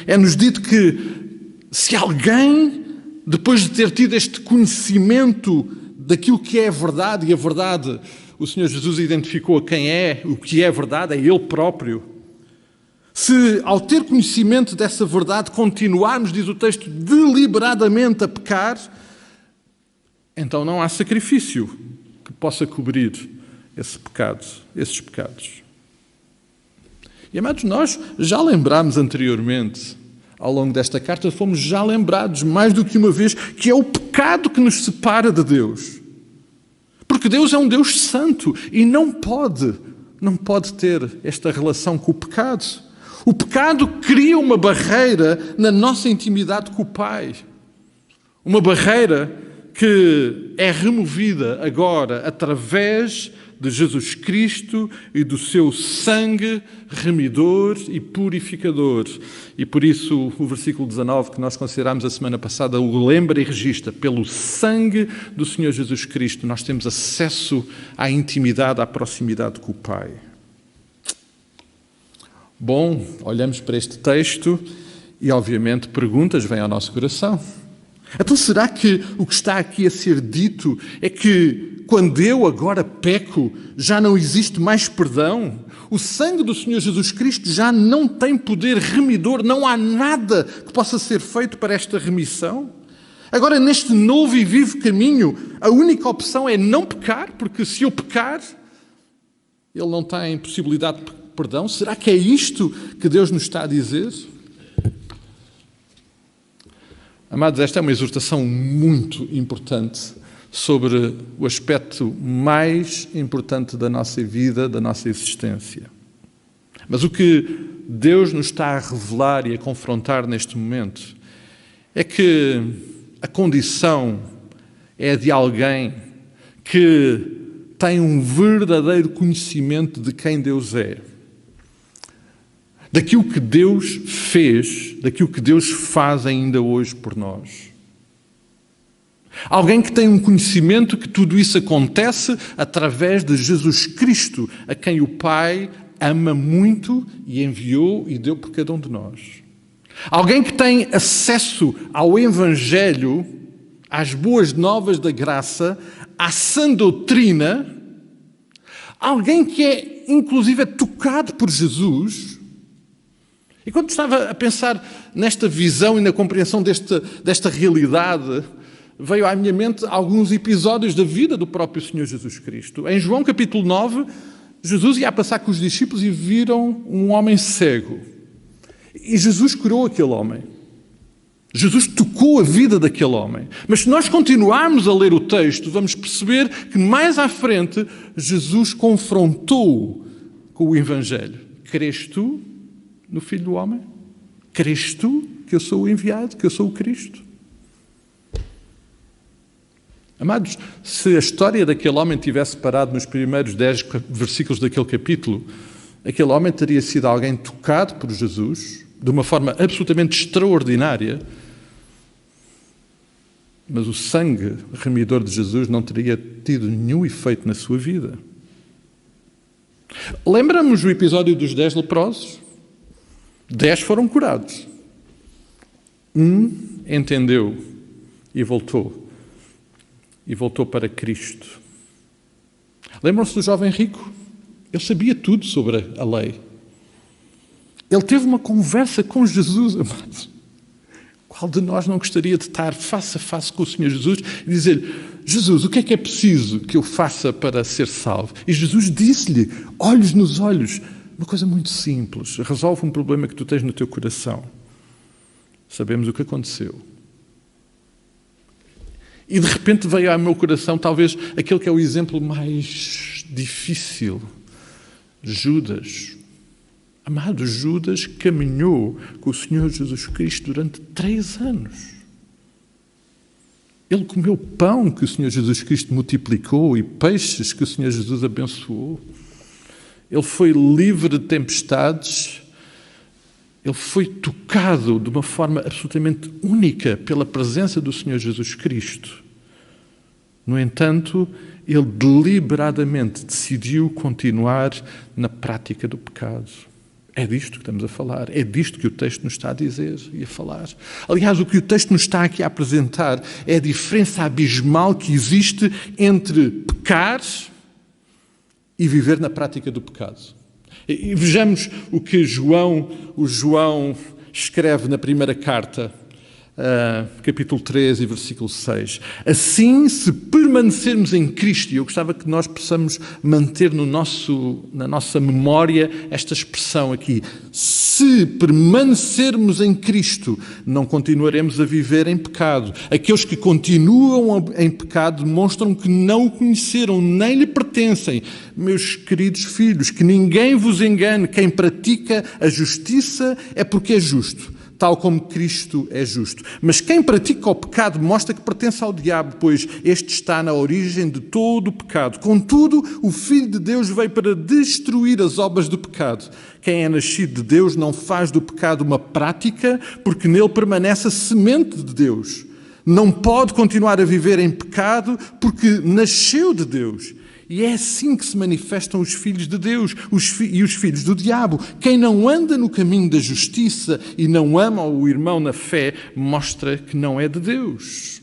é-nos dito que se alguém, depois de ter tido este conhecimento daquilo que é verdade, e a verdade, o Senhor Jesus identificou a quem é, o que é verdade, é Ele próprio. Se, ao ter conhecimento dessa verdade, continuarmos, diz o texto, deliberadamente a pecar, então não há sacrifício que possa cobrir esses pecados. E, amados, nós já lembrámos anteriormente, ao longo desta carta, fomos já lembrados mais do que uma vez que é o pecado que nos separa de Deus. Porque Deus é um Deus santo e não pode ter esta relação com o pecado. O pecado cria uma barreira na nossa intimidade com o Pai. Uma barreira que é removida agora através de Jesus Cristo e do seu sangue remidor e purificador. E por isso o versículo 19 que nós considerámos a semana passada o lembra e registra: pelo sangue do Senhor Jesus Cristo nós temos acesso à intimidade, à proximidade com o Pai. Bom, olhamos para este texto e obviamente perguntas vêm ao nosso coração. Então será que o que está aqui a ser dito é que quando eu agora peco já não existe mais perdão? O sangue do Senhor Jesus Cristo já não tem poder remidor? Não há nada que possa ser feito para esta remissão? Agora, neste novo e vivo caminho, a única opção é não pecar, porque se eu pecar, ele não tem possibilidade de perdão? Será que é isto que Deus nos está a dizer? Amados, esta é uma exortação muito importante sobre o aspecto mais importante da nossa vida, da nossa existência. Mas o que Deus nos está a revelar e a confrontar neste momento é que a condição é de alguém que tem um verdadeiro conhecimento de quem Deus é, daquilo que Deus fez, daquilo que Deus faz ainda hoje por nós. Alguém que tem um conhecimento que tudo isso acontece através de Jesus Cristo, a quem o Pai ama muito e enviou e deu por cada um de nós. Alguém que tem acesso ao Evangelho, às boas novas da graça, à sã doutrina. Alguém que é, inclusive, tocado por Jesus. E quando estava a pensar nesta visão e na compreensão desta realidade, veio à minha mente alguns episódios da vida do próprio Senhor Jesus Cristo. Em João capítulo 9, Jesus ia a passar com os discípulos e viram um homem cego. E Jesus curou aquele homem. Jesus tocou a vida daquele homem. Mas se nós continuarmos a ler o texto, vamos perceber que mais à frente Jesus confrontou com o Evangelho. Crês tu no Filho do Homem? Crês tu que eu sou o enviado, que eu sou o Cristo? Amados, se a história daquele homem tivesse parado nos primeiros 10 versículos daquele capítulo, aquele homem teria sido alguém tocado por Jesus de uma forma absolutamente extraordinária, mas o sangue remidor de Jesus não teria tido nenhum efeito na sua vida. Lembramos o episódio dos 10 leprosos? 10 foram curados. Um entendeu e voltou. E voltou para Cristo. Lembram-se do jovem rico? Ele sabia tudo sobre a lei. Ele teve uma conversa com Jesus, amados. Qual de nós não gostaria de estar face a face com o Senhor Jesus e dizer: Jesus, o que é preciso que eu faça para ser salvo? E Jesus disse-lhe, olhos nos olhos, uma coisa muito simples: resolve um problema que tu tens no teu coração. Sabemos o que aconteceu. E de repente veio ao meu coração talvez aquele que é o exemplo mais difícil. Judas. Amado, Judas caminhou com o Senhor Jesus Cristo durante 3 anos. Ele comeu pão que o Senhor Jesus Cristo multiplicou e peixes que o Senhor Jesus abençoou. Ele foi livre de tempestades. Ele foi tocado de uma forma absolutamente única pela presença do Senhor Jesus Cristo. No entanto, ele deliberadamente decidiu continuar na prática do pecado. É disto que estamos a falar, é disto que o texto nos está a dizer e a falar. Aliás, o que o texto nos está aqui a apresentar é a diferença abismal que existe entre pecar e viver na prática do pecado. E vejamos o que o João escreve na primeira carta, capítulo 3 e versículo 6. Assim, se permanecermos em Cristo, e eu gostava que nós possamos manter na nossa memória esta expressão aqui, se permanecermos em Cristo, não continuaremos a viver em pecado. Aqueles que continuam em pecado demonstram que não o conheceram, nem lhe pertencem. Meus queridos filhos, que ninguém vos engane, quem pratica a justiça é porque é justo, tal como Cristo é justo. Mas quem pratica o pecado mostra que pertence ao diabo, pois este está na origem de todo o pecado. Contudo, o Filho de Deus veio para destruir as obras do pecado. Quem é nascido de Deus não faz do pecado uma prática, porque nele permanece a semente de Deus. Não pode continuar a viver em pecado, porque nasceu de Deus. E é assim que se manifestam os filhos de Deus e os filhos do diabo. Quem não anda no caminho da justiça e não ama o irmão na fé, mostra que não é de Deus.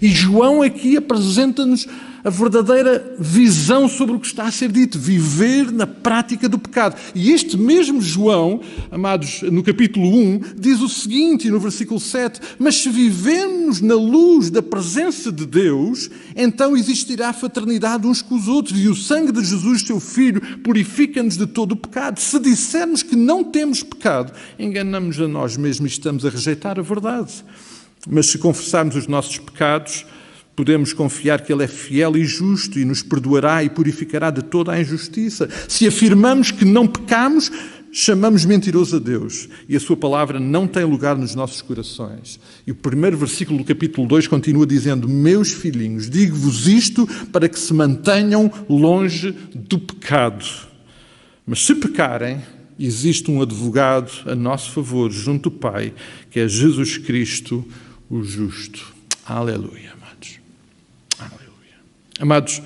E João aqui apresenta-nos a verdadeira visão sobre o que está a ser dito, viver na prática do pecado. E este mesmo João, amados, no capítulo 1, diz o seguinte, no versículo 7, mas se vivemos na luz da presença de Deus, então existirá fraternidade uns com os outros, e o sangue de Jesus, seu Filho, purifica-nos de todo o pecado. Se dissermos que não temos pecado, enganamos a nós mesmos e estamos a rejeitar a verdade. Mas se confessarmos os nossos pecados, podemos confiar que Ele é fiel e justo e nos perdoará e purificará de toda a injustiça. Se afirmamos que não pecamos, chamamos mentiroso a Deus e a sua palavra não tem lugar nos nossos corações. E o primeiro versículo do capítulo 2 continua dizendo: meus filhinhos, digo-vos isto para que se mantenham longe do pecado. Mas se pecarem, existe um advogado a nosso favor junto do Pai, que é Jesus Cristo, o justo. Aleluia, amados. Aleluia. Amados,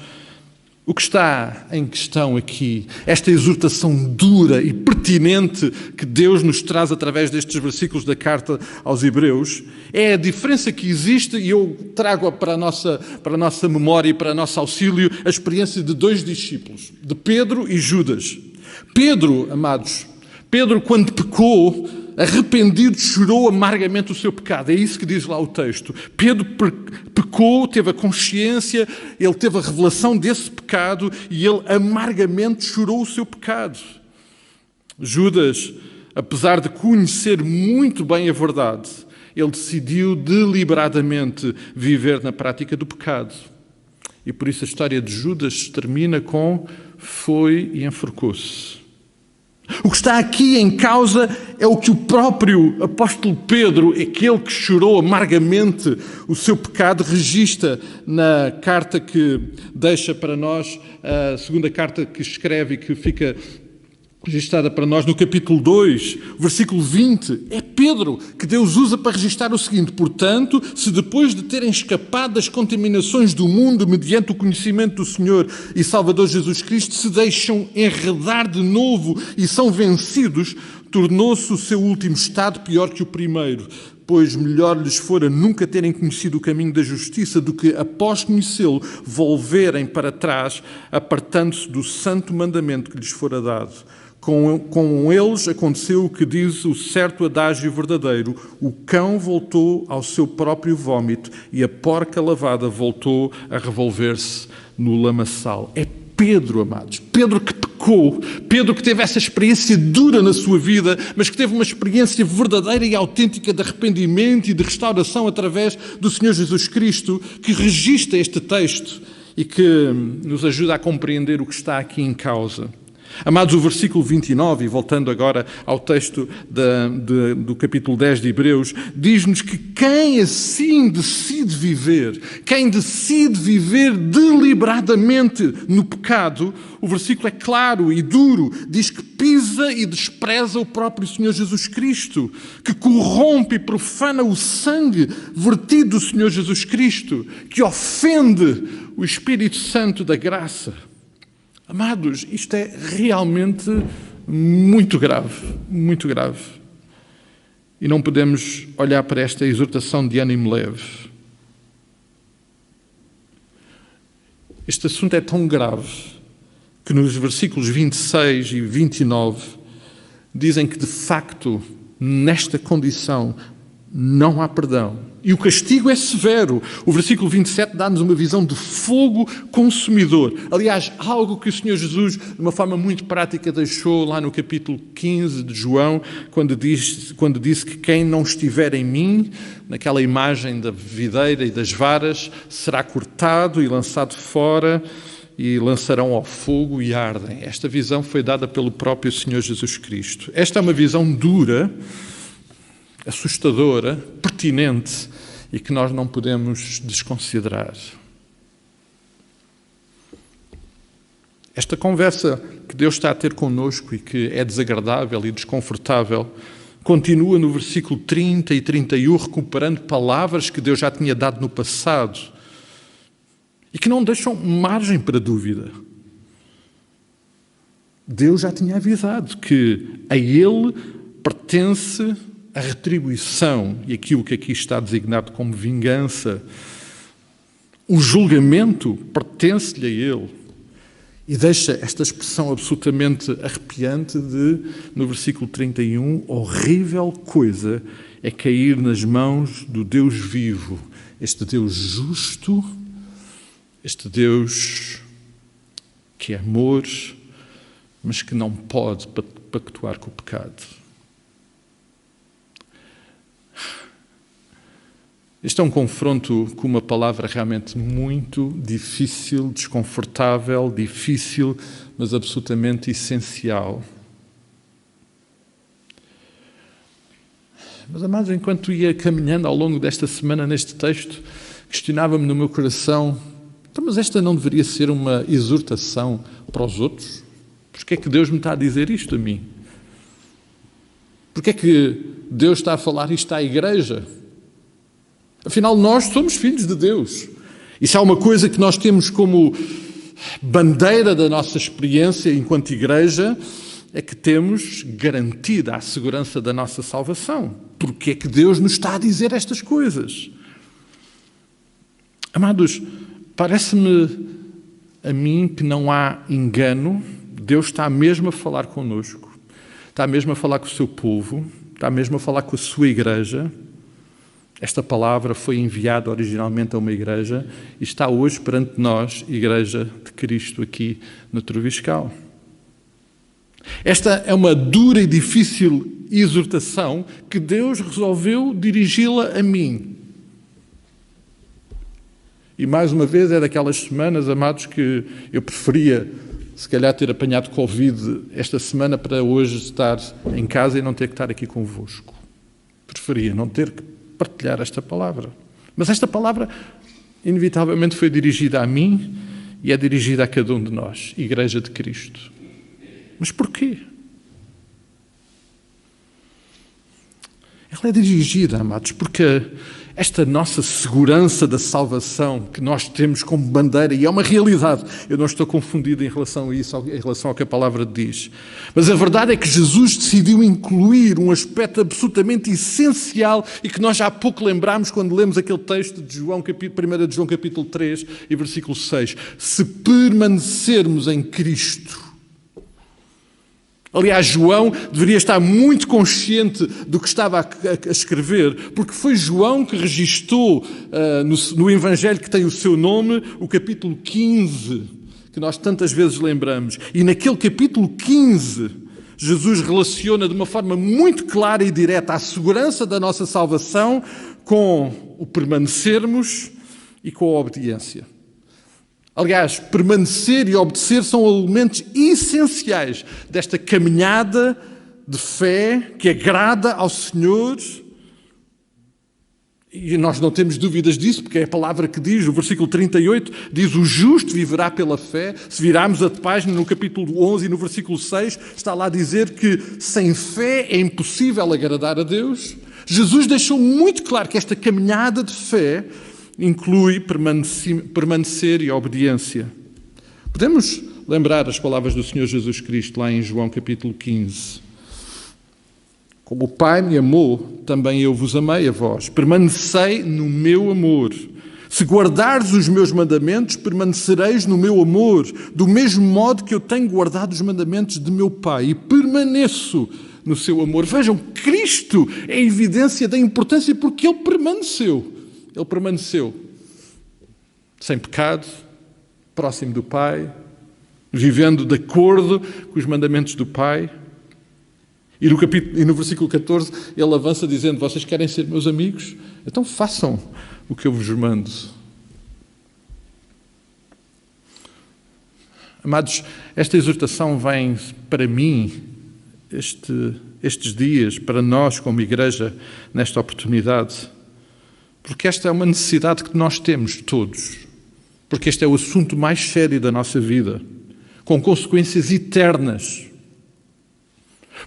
o que está em questão aqui, esta exortação dura e pertinente que Deus nos traz através destes versículos da carta aos Hebreus, é a diferença que existe, e eu trago para a nossa memória e para o nosso auxílio a experiência de dois discípulos, de Pedro e Judas. Pedro, amados, Pedro, quando pecou, arrependido, chorou amargamente o seu pecado. É isso que diz lá o texto. Pedro pecou, teve a consciência, ele teve a revelação desse pecado e ele amargamente chorou o seu pecado. Judas, apesar de conhecer muito bem a verdade, ele decidiu deliberadamente viver na prática do pecado. E por isso a história de Judas termina com foi e enforcou-se. O que está aqui em causa é o que o próprio apóstolo Pedro, aquele que chorou amargamente o seu pecado, registra na carta que deixa para nós, a segunda carta que escreve e que fica registada para nós no capítulo 2, versículo 20. É Pedro que Deus usa para registrar o seguinte: portanto, se depois de terem escapado das contaminações do mundo mediante o conhecimento do Senhor e Salvador Jesus Cristo, se deixam enredar de novo e são vencidos, tornou-se o seu último estado pior que o primeiro, pois melhor lhes fora nunca terem conhecido o caminho da justiça do que, após conhecê-lo, volverem para trás, apartando-se do santo mandamento que lhes fora dado. Com eles aconteceu o que diz o certo adágio verdadeiro: o cão voltou ao seu próprio vômito e a porca lavada voltou a revolver-se no lamaçal. É Pedro, amados, Pedro que pecou, Pedro que teve essa experiência dura na sua vida, mas que teve uma experiência verdadeira e autêntica de arrependimento e de restauração através do Senhor Jesus Cristo, que registra este texto e que nos ajuda a compreender o que está aqui em causa. Amados, o versículo 29, e voltando agora ao texto do capítulo 10 de Hebreus, diz-nos que quem assim decide viver, quem decide viver deliberadamente no pecado, o versículo é claro e duro, diz que pisa e despreza o próprio Senhor Jesus Cristo, que corrompe e profana o sangue vertido do Senhor Jesus Cristo, que ofende o Espírito Santo da graça. Amados, isto é realmente muito grave, muito grave. E não podemos olhar para esta exortação de ânimo leve. Este assunto é tão grave que nos versículos 26 e 29 dizem que, de facto, nesta condição, não há perdão. E o castigo é severo. O versículo 27 dá-nos uma visão de fogo consumidor. Aliás, algo que o Senhor Jesus, de uma forma muito prática, deixou lá no capítulo 15 de João, quando disse que quem não estiver em mim, naquela imagem da videira e das varas, será cortado e lançado fora, e lançarão ao fogo e ardem. Esta visão foi dada pelo próprio Senhor Jesus Cristo. Esta é uma visão dura, assustadora, pertinente e que nós não podemos desconsiderar. Esta conversa que Deus está a ter connosco e que é desagradável e desconfortável continua no versículo 30 e 31, recuperando palavras que Deus já tinha dado no passado e que não deixam margem para dúvida. Deus já tinha avisado que a Ele pertence a retribuição e aquilo que aqui está designado como vingança. O julgamento pertence-lhe a Ele. E deixa esta expressão absolutamente arrepiante no versículo 31, horrível coisa é cair nas mãos do Deus vivo, este Deus justo, este Deus que é amor, mas que não pode pactuar com o pecado. Este é um confronto com uma palavra realmente muito difícil, desconfortável, difícil, mas absolutamente essencial. Mas, amados, enquanto ia caminhando ao longo desta semana neste texto, questionava-me no meu coração, então, mas esta não deveria ser uma exortação para os outros? Por que é que Deus me está a dizer isto a mim? Por que é que Deus está a falar isto à igreja? Afinal, nós somos filhos de Deus. E se há uma coisa que nós temos como bandeira da nossa experiência enquanto igreja, é que temos garantida a segurança da nossa salvação. Porque é que Deus nos está a dizer estas coisas? Amados, parece-me a mim que não há engano. Deus está mesmo a falar connosco. Está mesmo a falar com o seu povo. Está mesmo a falar com a sua igreja. Esta palavra foi enviada originalmente a uma igreja e está hoje perante nós, Igreja de Cristo, aqui no Troviscal. Esta é uma dura e difícil exortação que Deus resolveu dirigi-la a mim. E mais uma vez é daquelas semanas, amados, que eu preferia, se calhar, ter apanhado Covid esta semana para hoje estar em casa e não ter que estar aqui convosco. Preferia não ter que partilhar esta palavra. Mas esta palavra, inevitavelmente, foi dirigida a mim e é dirigida a cada um de nós, Igreja de Cristo. Mas porquê? Ela é dirigida, amados, porque esta nossa segurança da salvação que nós temos como bandeira, e é uma realidade, eu não estou confundido em relação a isso, em relação ao que a palavra diz, mas a verdade é que Jesus decidiu incluir um aspecto absolutamente essencial e que nós já há pouco lembrámos quando lemos aquele texto de João, 1 de João capítulo 3 e versículo 6. Se permanecermos em Cristo. Aliás, João deveria estar muito consciente do que estava a escrever, porque foi João que registou no Evangelho que tem o seu nome, o capítulo 15, que nós tantas vezes lembramos. E naquele capítulo 15, Jesus relaciona de uma forma muito clara e direta a segurança da nossa salvação com o permanecermos e com a obediência. Aliás, permanecer e obedecer são elementos essenciais desta caminhada de fé que agrada ao Senhor. E nós não temos dúvidas disso, porque é a palavra que diz, o versículo 38, diz: o justo viverá pela fé. Se virarmos a página no capítulo 11 e no versículo 6, está lá a dizer que sem fé é impossível agradar a Deus. Jesus deixou muito claro que esta caminhada de fé inclui permanecer e obediência. Podemos lembrar as palavras do Senhor Jesus Cristo lá em João capítulo 15. Como o Pai me amou, também eu vos amei a vós. Permanecei no meu amor. Se guardares os meus mandamentos, permanecereis no meu amor, do mesmo modo que eu tenho guardado os mandamentos de meu Pai e permaneço no seu amor. Vejam, Cristo é a evidência da importância porque Ele permaneceu. Ele permaneceu sem pecado, próximo do Pai, vivendo de acordo com os mandamentos do Pai. E no versículo 14 ele avança dizendo: vocês querem ser meus amigos? Então façam o que eu vos mando. Amados, esta exortação vem para mim, estes dias, para nós como igreja, nesta oportunidade, porque esta é uma necessidade que nós temos todos, porque este é o assunto mais sério da nossa vida, com consequências eternas.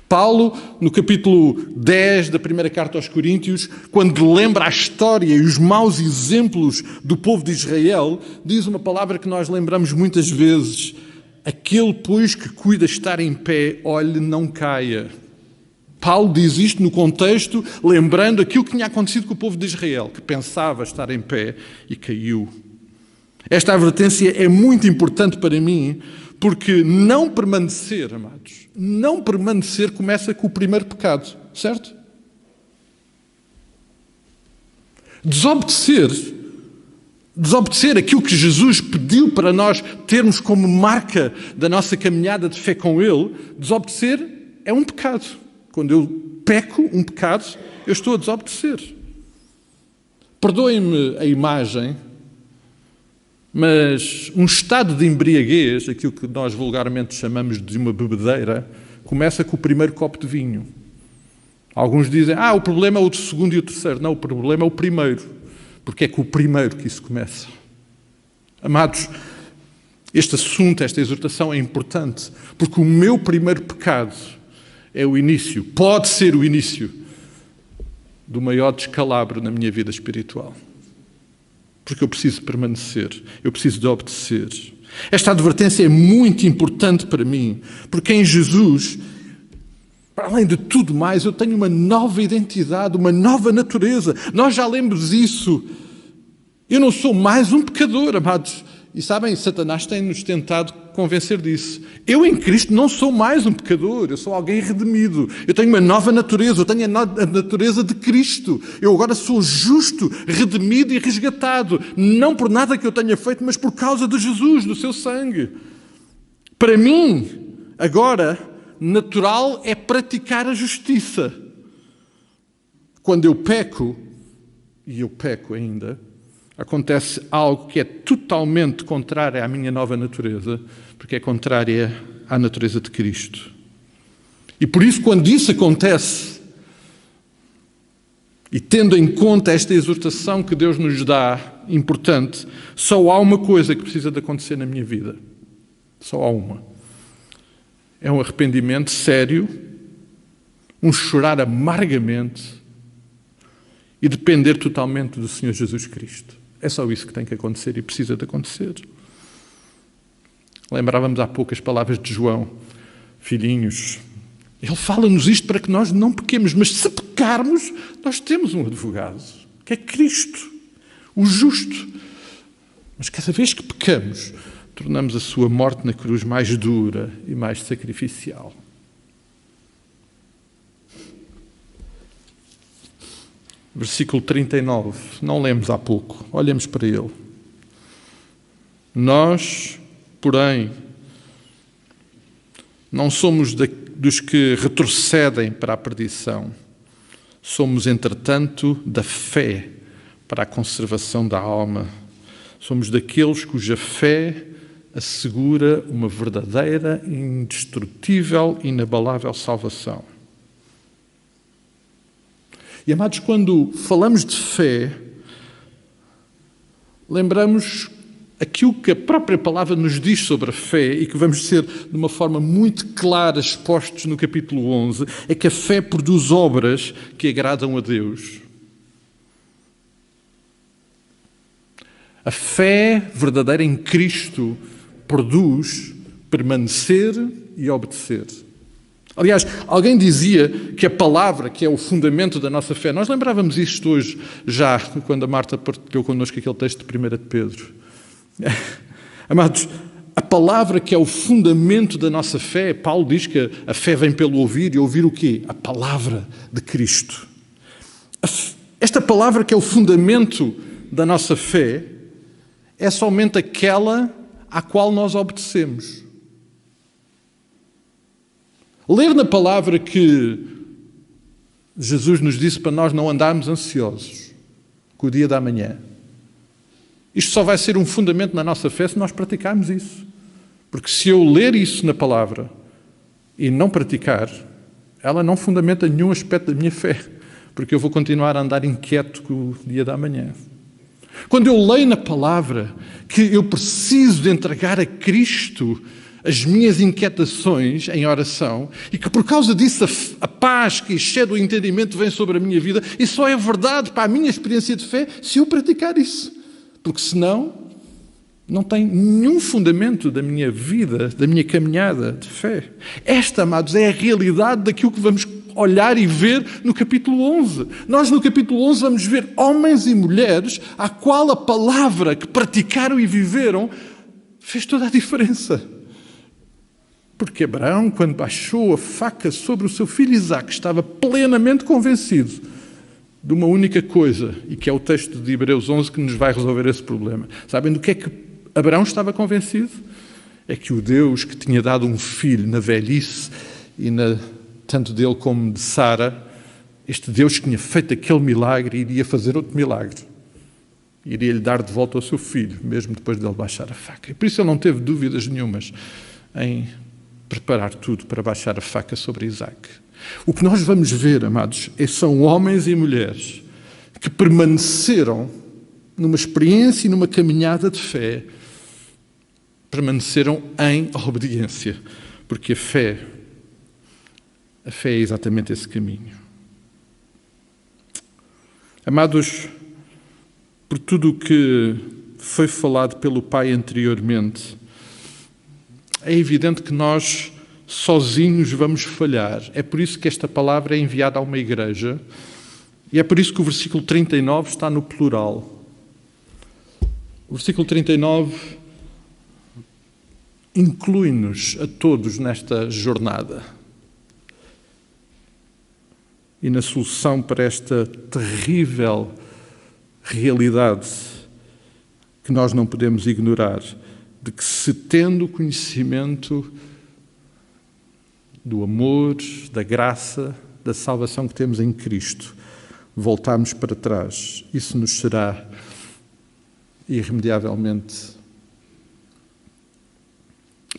Paulo, no capítulo 10 da primeira carta aos Coríntios, quando lembra a história e os maus exemplos do povo de Israel, diz uma palavra que nós lembramos muitas vezes: aquele, pois, que cuida estar em pé, olhe, não caia. Paulo diz isto no contexto, lembrando aquilo que tinha acontecido com o povo de Israel, que pensava estar em pé e caiu. Esta advertência é muito importante para mim, porque não permanecer, amados, não permanecer começa com o primeiro pecado, certo? Desobedecer aquilo que Jesus pediu para nós termos como marca da nossa caminhada de fé com Ele, desobedecer é um pecado. Quando eu peco um pecado, eu estou a desobedecer. Perdoem-me a imagem, mas um estado de embriaguez, aquilo que nós vulgarmente chamamos de uma bebedeira, começa com o primeiro copo de vinho. Alguns dizem: o problema é o segundo e o terceiro. Não, o problema é o primeiro, porque é com o primeiro que isso começa. Amados, este assunto, esta exortação é importante, porque o meu primeiro pecado é o início, pode ser o início do maior descalabro na minha vida espiritual. Porque eu preciso permanecer, eu preciso de obedecer. Esta advertência é muito importante para mim, porque em Jesus, para além de tudo mais, eu tenho uma nova identidade, uma nova natureza. Nós já lemos isso. Eu não sou mais um pecador, amados. E sabem, Satanás tem-nos tentado convencer disso. Eu em Cristo não sou mais um pecador, eu sou alguém redimido. Eu tenho uma nova natureza, eu tenho a natureza de Cristo. Eu agora sou justo, redimido e resgatado. Não por nada que eu tenha feito, mas por causa de Jesus, do seu sangue. Para mim, agora, natural é praticar a justiça. Quando eu peco, e eu peco ainda, acontece algo que é totalmente contrário à minha nova natureza, porque é contrária à natureza de Cristo. E por isso, quando isso acontece, e tendo em conta esta exortação que Deus nos dá, importante, só há uma coisa que precisa de acontecer na minha vida. Só há uma. É um arrependimento sério, um chorar amargamente e depender totalmente do Senhor Jesus Cristo. É só isso que tem que acontecer e precisa de acontecer. Lembrávamos há pouco as palavras de João: filhinhos, ele fala-nos isto para que nós não pequemos, mas se pecarmos, nós temos um advogado, que é Cristo, o justo. Mas cada vez que pecamos, tornamos a sua morte na cruz mais dura e mais sacrificial. Versículo 39, não lemos há pouco, olhemos para ele. Nós, porém, não somos dos que retrocedem para a perdição. Somos, entretanto, da fé para a conservação da alma. Somos daqueles cuja fé assegura uma verdadeira, indestrutível e inabalável salvação. E, amados, quando falamos de fé, lembramos aquilo que a própria palavra nos diz sobre a fé e que vamos ser, de uma forma muito clara, expostos no capítulo 11, é que a fé produz obras que agradam a Deus. A fé verdadeira em Cristo produz permanecer e obedecer. Aliás, alguém dizia que a palavra, que é o fundamento da nossa fé, nós lembrávamos isto hoje, já, quando a Marta partilhou connosco aquele texto de 1 de Pedro. Amados, a palavra que é o fundamento da nossa fé. Paulo diz que a fé vem pelo ouvir, e ouvir o quê? A palavra de Cristo. Esta palavra que é o fundamento da nossa fé é somente aquela à qual nós obedecemos. Ler na palavra que Jesus nos disse para nós não andarmos ansiosos com o dia da manhã. Isto só vai ser um fundamento na nossa fé se nós praticarmos isso. Porque se eu ler isso na palavra e não praticar, ela não fundamenta nenhum aspecto da minha fé. Porque eu vou continuar a andar inquieto com o dia da manhã. Quando eu leio na palavra que eu preciso de entregar a Cristo as minhas inquietações em oração e que por causa disso a paz que excede o entendimento vem sobre a minha vida, isso só é verdade para a minha experiência de fé se eu praticar isso. Porque senão não tem nenhum fundamento da minha vida, da minha caminhada de fé. Esta, amados, é a realidade daquilo que vamos olhar e ver no capítulo 11. Nós no capítulo 11 vamos ver homens e mulheres à qual a palavra que praticaram e viveram fez toda a diferença. Porque Abraão, quando baixou a faca sobre o seu filho Isaque, estava plenamente convencido de uma única coisa, e que é o texto de Hebreus 11 que nos vai resolver esse problema. Sabem do que é que Abraão estava convencido? É que o Deus que tinha dado um filho na velhice e tanto dele como de Sara, este Deus que tinha feito aquele milagre iria fazer outro milagre. Iria-lhe dar de volta ao seu filho, mesmo depois dele baixar a faca. E por isso ele não teve dúvidas nenhumas em preparar tudo para baixar a faca sobre Isaque. O que nós vamos ver, amados, são homens e mulheres que permaneceram numa experiência e numa caminhada de fé, permaneceram em obediência, porque a fé é exatamente esse caminho. Amados, por tudo o que foi falado pelo Pai anteriormente, é evidente que nós sozinhos vamos falhar. É por isso que esta palavra é enviada a uma igreja e é por isso que o versículo 39 está no plural. O versículo 39 inclui-nos a todos nesta jornada e na solução para esta terrível realidade que nós não podemos ignorar, de que se tendo conhecimento do amor, da graça, da salvação que temos em Cristo, voltarmos para trás, isso nos será irremediavelmente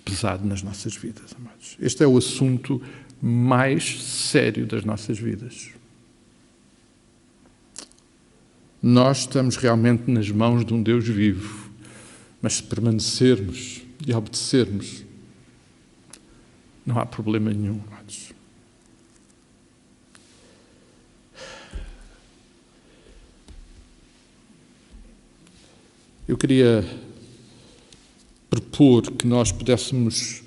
pesado nas nossas vidas, amados. Este é o assunto mais sério das nossas vidas. Nós estamos realmente nas mãos de um Deus vivo, mas se permanecermos e obedecermos, não há problema nenhum, amados. Eu queria propor que nós pudéssemos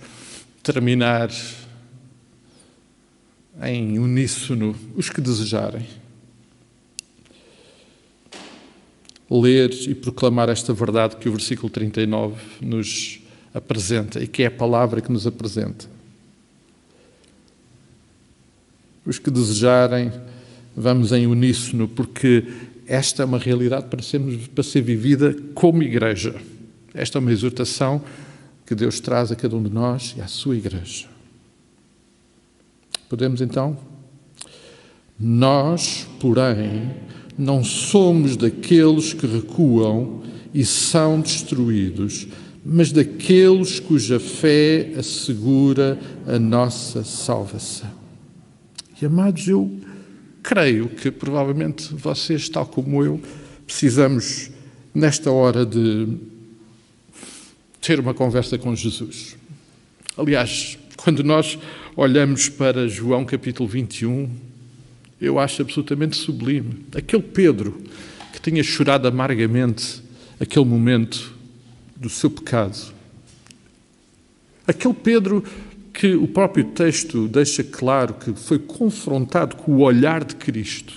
terminar em uníssono, os que desejarem, ler e proclamar esta verdade que o versículo 39 nos apresenta e que é a palavra que nos apresenta. Os que desejarem, vamos em uníssono, porque esta é uma realidade para ser vivida como igreja. Esta é uma exortação que Deus traz a cada um de nós e à sua igreja. Podemos então? Nós, porém, não somos daqueles que recuam e são destruídos, mas daqueles cuja fé assegura a nossa salvação. E, amados, eu creio que provavelmente vocês, tal como eu, precisamos, nesta hora, de ter uma conversa com Jesus. Aliás, quando nós olhamos para João capítulo 21, eu acho absolutamente sublime. Aquele Pedro que tinha chorado amargamente aquele momento do seu pecado. Aquele Pedro que o próprio texto deixa claro que foi confrontado com o olhar de Cristo.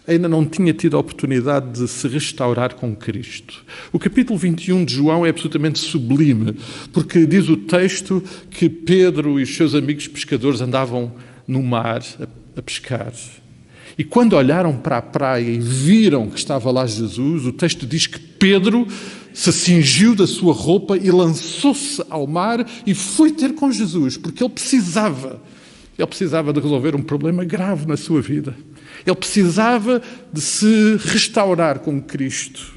ainda não tinha tido a oportunidade de se restaurar com Cristo. O capítulo 21 de João é absolutamente sublime, porque diz o texto que Pedro e os seus amigos pescadores andavam no mar a pescar. E quando olharam para a praia e viram que estava lá Jesus, o texto diz que Pedro se cingiu da sua roupa e lançou-se ao mar e foi ter com Jesus, porque ele precisava de resolver um problema grave na sua vida. Ele precisava de se restaurar com Cristo.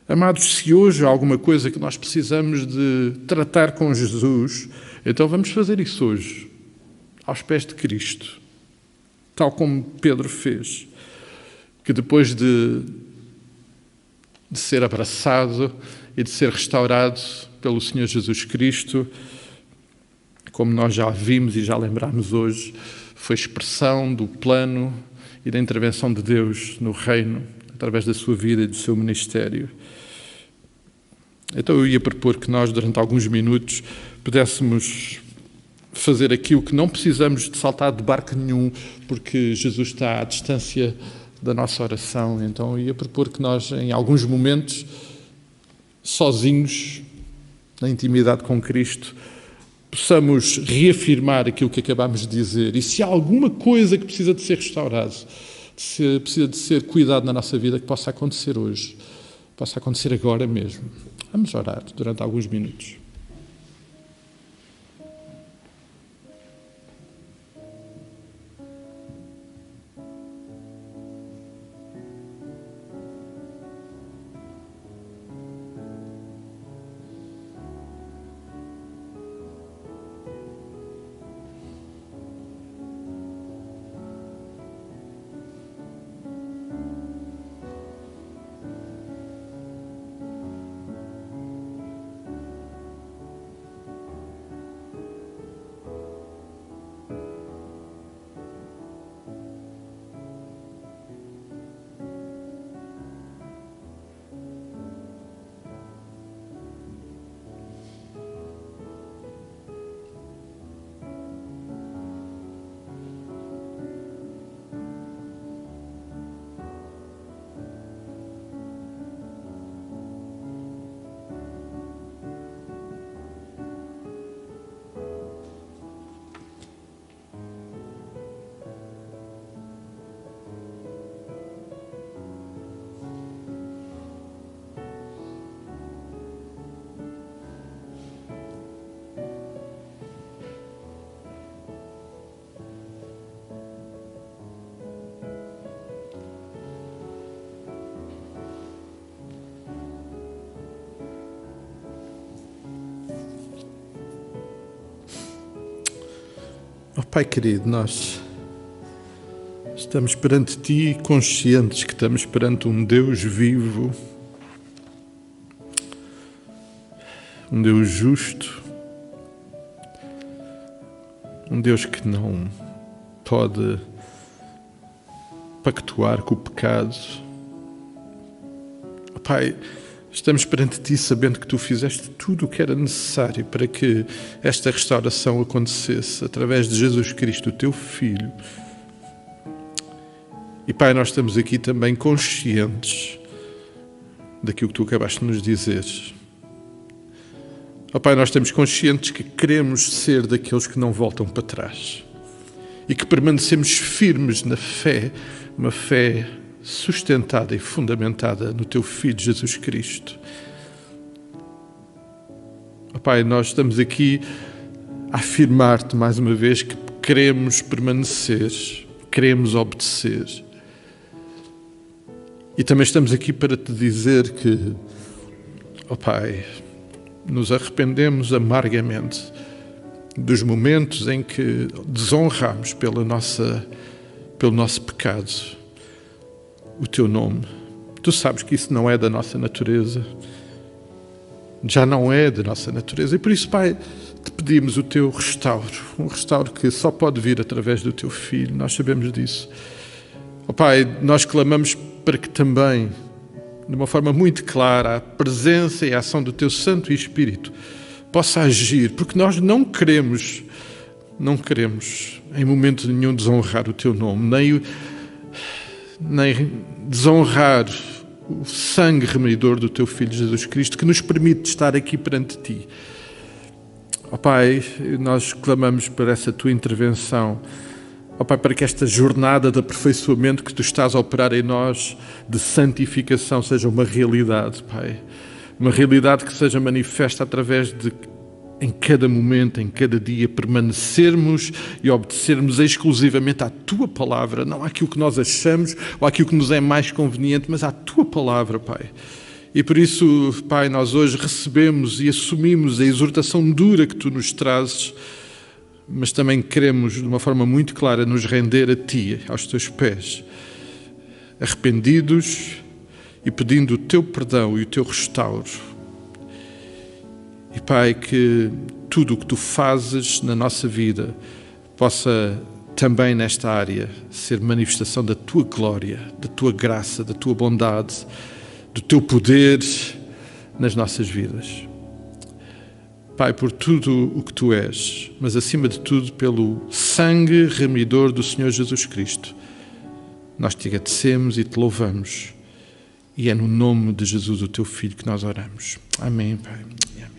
Amados, se hoje há alguma coisa que nós precisamos de tratar com Jesus, então vamos fazer isso hoje, aos pés de Cristo, tal como Pedro fez, que depois de ser abraçado e de ser restaurado pelo Senhor Jesus Cristo, como nós já vimos e já lembramos hoje, foi expressão do plano e da intervenção de Deus no reino, através da sua vida e do seu ministério. Então eu ia propor que nós, durante alguns minutos, pudéssemos fazer aquilo que não precisamos de saltar de barco nenhum, porque Jesus está à distância da nossa oração. Então eu ia propor que nós, em alguns momentos, sozinhos, na intimidade com Cristo, possamos reafirmar aquilo que acabámos de dizer. E se há alguma coisa que precisa de ser restaurado, se precisa de ser cuidado na nossa vida, que possa acontecer hoje, possa acontecer agora mesmo. Vamos orar durante alguns minutos. Oh, Pai querido, nós estamos perante Ti conscientes que estamos perante um Deus vivo, um Deus justo, um Deus que não pode pactuar com o pecado. Oh, Pai, estamos perante Ti sabendo que Tu fizeste tudo o que era necessário para que esta restauração acontecesse através de Jesus Cristo, o Teu Filho. E Pai, nós estamos aqui também conscientes daquilo que Tu acabaste de nos dizer. Oh Pai, nós estamos conscientes que queremos ser daqueles que não voltam para trás e que permanecemos firmes na fé, uma fé sustentada e fundamentada no Teu Filho Jesus Cristo. Oh Pai, nós estamos aqui a afirmar-Te mais uma vez que queremos permanecer, queremos obedecer. E também estamos aqui para Te dizer que, oh Pai, nos arrependemos amargamente dos momentos em que desonramos pelo nosso pecado o Teu nome. Tu sabes que isso não é da nossa natureza, já não é da nossa natureza, e por isso, Pai, Te pedimos o Teu restauro, um restauro que só pode vir através do Teu Filho, nós sabemos disso. Oh Pai, nós clamamos para que também, de uma forma muito clara, a presença e a ação do Teu Santo Espírito possa agir, porque nós não queremos em momento nenhum desonrar o Teu nome, nem desonrar o sangue remidor do Teu Filho Jesus Cristo, que nos permite estar aqui perante Ti. Ó Pai, nós clamamos por essa Tua intervenção. Ó Pai, para que esta jornada de aperfeiçoamento que Tu estás a operar em nós, de santificação, seja uma realidade, Pai. Uma realidade que seja manifesta através de, em cada momento, em cada dia, permanecermos e obedecermos exclusivamente à Tua Palavra, não àquilo que nós achamos ou àquilo que nos é mais conveniente, mas à Tua Palavra, Pai. E por isso, Pai, nós hoje recebemos e assumimos a exortação dura que Tu nos trazes, mas também queremos, de uma forma muito clara, nos render a Ti, aos Teus pés, arrependidos e pedindo o Teu perdão e o Teu restauro. E, Pai, que tudo o que Tu fazes na nossa vida possa também nesta área ser manifestação da Tua glória, da Tua graça, da Tua bondade, do Teu poder nas nossas vidas. Pai, por tudo o que Tu és, mas acima de tudo pelo sangue remidor do Senhor Jesus Cristo, nós Te agradecemos e Te louvamos. E é no nome de Jesus, o Teu Filho, que nós oramos. Amém, Pai. Amém.